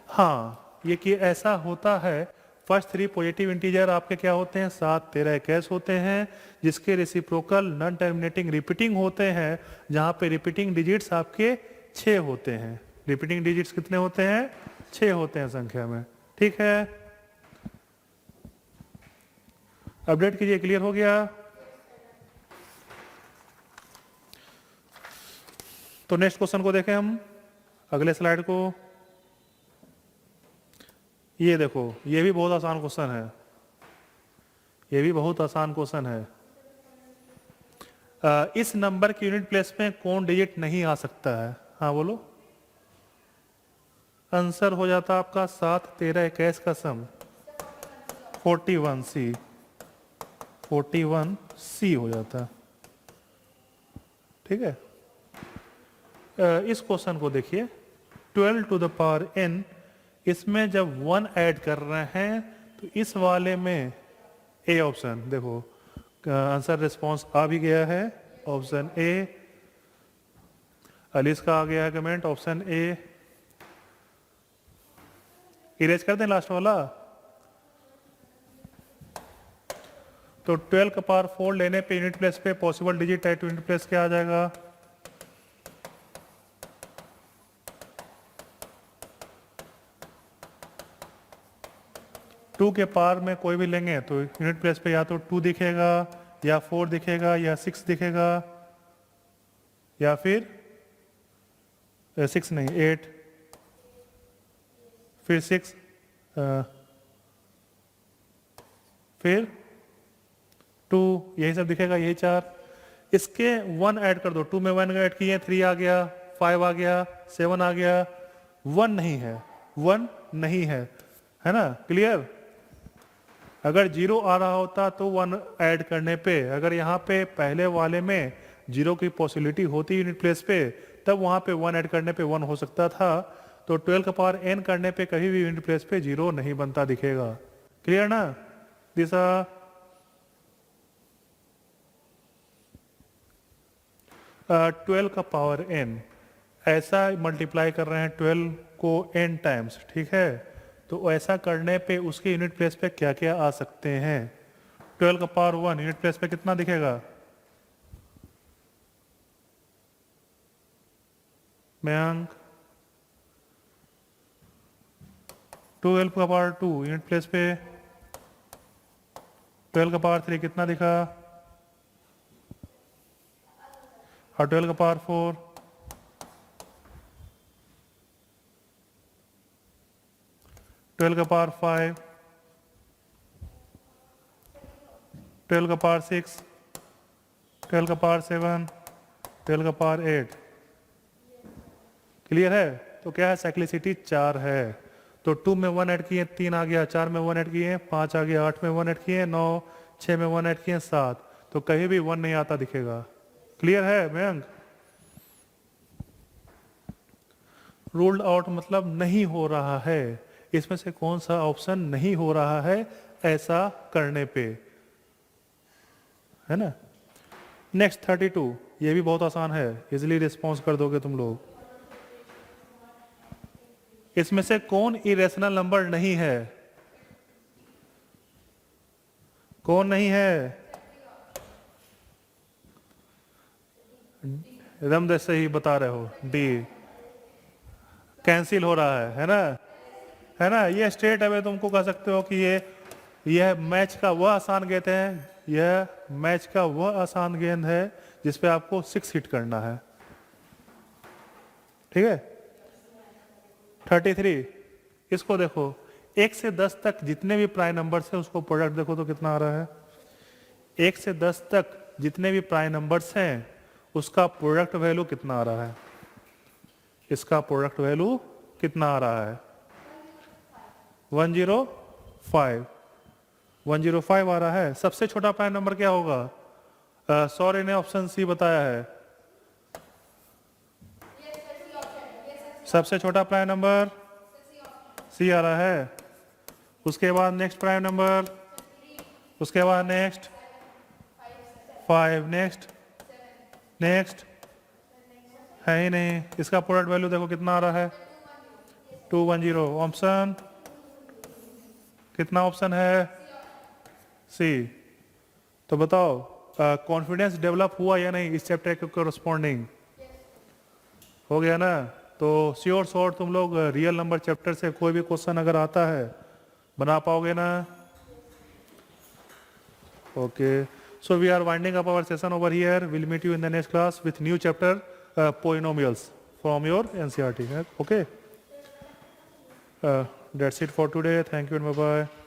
हाँ, ये कि ऐसा होता है, फर्स्ट 3 पॉजिटिव इंटीजर आपके क्या होते हैं, 7, 13, 21 होते हैं, जिसके रेसिप्रोकल नॉन टर्मिनेटिंग रिपीटिंग होते हैं, जहां पे रिपीटिंग डिजिट्स आपके 6 होते हैं। रिपीटिंग डिजिट्स कितने होते हैं, 6 होते हैं संख्या में। ठीक है, अपडेट कीजिए, क्लियर हो गया। तो नेक्स्ट क्वेश्चन को देखें हम, अगले स्लाइड को। ये देखो, ये भी बहुत आसान क्वेश्चन है, ये भी बहुत आसान क्वेश्चन है। इस नंबर की यूनिट प्लेस में कौन डिजिट नहीं आ सकता है, हाँ बोलो। आंसर हो जाता आपका 7, 13, 21 का सम 41C, 41C हो जाता। ठीक है, इस क्वेश्चन को देखिए, 12 टू द पावर n, इसमें जब 1 ऐड कर रहे हैं तो इस वाले में ए ऑप्शन देखो, आंसर रिस्पॉन्स आ भी गया है, ऑप्शन ए। अलिस का आ गया है कमेंट, ऑप्शन ए। इरेज कर दें लास्ट वाला। तो 12 का पावर 4 लेने पे यूनिट प्लेस पे possible digit at unit place क्या आ जाएगा, 2 के पावर में कोई भी लेंगे तो यूनिट प्लेस पे या तो 2 दिखेगा, या 4 दिखेगा, या 6 दिखेगा, या फिर 6 नहीं 8, फिर 6, फिर 2, यही सब दिखेगा, यही 4। इसके 1 ऐड कर दो, 2 में 1 ऐड किए 3 आ गया, 5 आ गया, 7 आ गया, 1 नहीं है, 1 नहीं है ना, क्लियर। अगर 0 आ रहा होता तो 1 ऐड करने पे, अगर यहाँ पे पहले वाले में 0 की पॉसिबिलिटी होती यूनिट प्लेस पे, तब वहाँ पे 1 ऐड करने पे 1 हो सकता था। तो 12 का पावर n करने पे कभी भी यूनिट प्लेस पे 0 नहीं बनता दिखेगा, क्लियर ना। दिशा 12 का पावर n, ऐसा मल्टीप्लाई कर रहे हैं 12 को n टाइम्स, ठीक है। तो ऐसा करने पे उसके यूनिट प्लेस पे क्या क्या आ सकते हैं। 12 का पावर 1 यूनिट प्लेस पे कितना दिखेगा, मयंक। 12 का पावर 2 यूनिट प्लेस पे, 12 का पावर 3 कितना दिखा, और 12 का पावर 4, 12 का पावर 5, 12 का पावर 6, 12 का पावर 7, 12 का पावर 8, क्लियर है। तो क्या है, साइक्लिसिटी 4 है। तो 2 में 1 ऐड किए 3 आ गया, 4 में 1 ऐड किए 5 आ गया, 8 में 1 ऐड किए 9, 6 में 1 ऐड किए 7, तो कहीं भी 1 नहीं आता दिखेगा, क्लियर है मयंक। रूल्ड आउट मतलब नहीं हो रहा है, इसमें से कौन सा ऑप्शन नहीं हो रहा है ऐसा करने पे, है ना। नेक्स्ट 32, ये भी बहुत आसान है, इजिली रिस्पॉन्स कर दोगे तुम लोग। इसमें से कौन इरेशनल नंबर नहीं है, कौन नहीं है, एकदम जैसे ही बता रहे हो, डी कैंसिल हो रहा है ना, है ना। ये स्ट्रेट अवे तुमको कह सकते हो कि यह मैच का वह आसान गेंद है, यह मैच का वह आसान गेंद है जिसपे आपको 6 हिट करना है, ठीक है। 33, इसको देखो, 1 से 10 तक जितने भी प्राइम नंबर्स हैं उसको प्रोडक्ट देखो तो कितना आ रहा है। 1 से 10 तक जितने भी प्राइम नंबर्स हैं उसका प्रोडक्ट वैल्यू कितना आ रहा है, इसका प्रोडक्ट वैल्यू कितना आ रहा है, 105, 105 आ रहा है। सबसे छोटा प्राइम नंबर क्या होगा, सॉरी ने ऑप्शन सी बताया है, सबसे छोटा प्राइम नंबर सी आ रहा है। उसके बाद नेक्स्ट प्राइम नंबर, उसके बाद नेक्स्ट 5, नेक्स्ट है ही नहीं, इसका प्रोडक्ट वैल्यू देखो कितना आ रहा है, 210। ऑप्शन कितना ऑप्शन है, सी। तो बताओ कॉन्फिडेंस डेवलप हुआ या नहीं इस चैप्टर के कोरस्पॉन्डिंग, हो गया ना। तो श्योर शॉर्ट तुम लोग रियल नंबर चैप्टर से कोई भी क्वेश्चन अगर आता है बना पाओगे ना। Okay, so we are winding up our session over here. We'll meet you in the next class with new chapter, polynomials from your NCERT. Okay, that's it for today. Thank you and bye bye.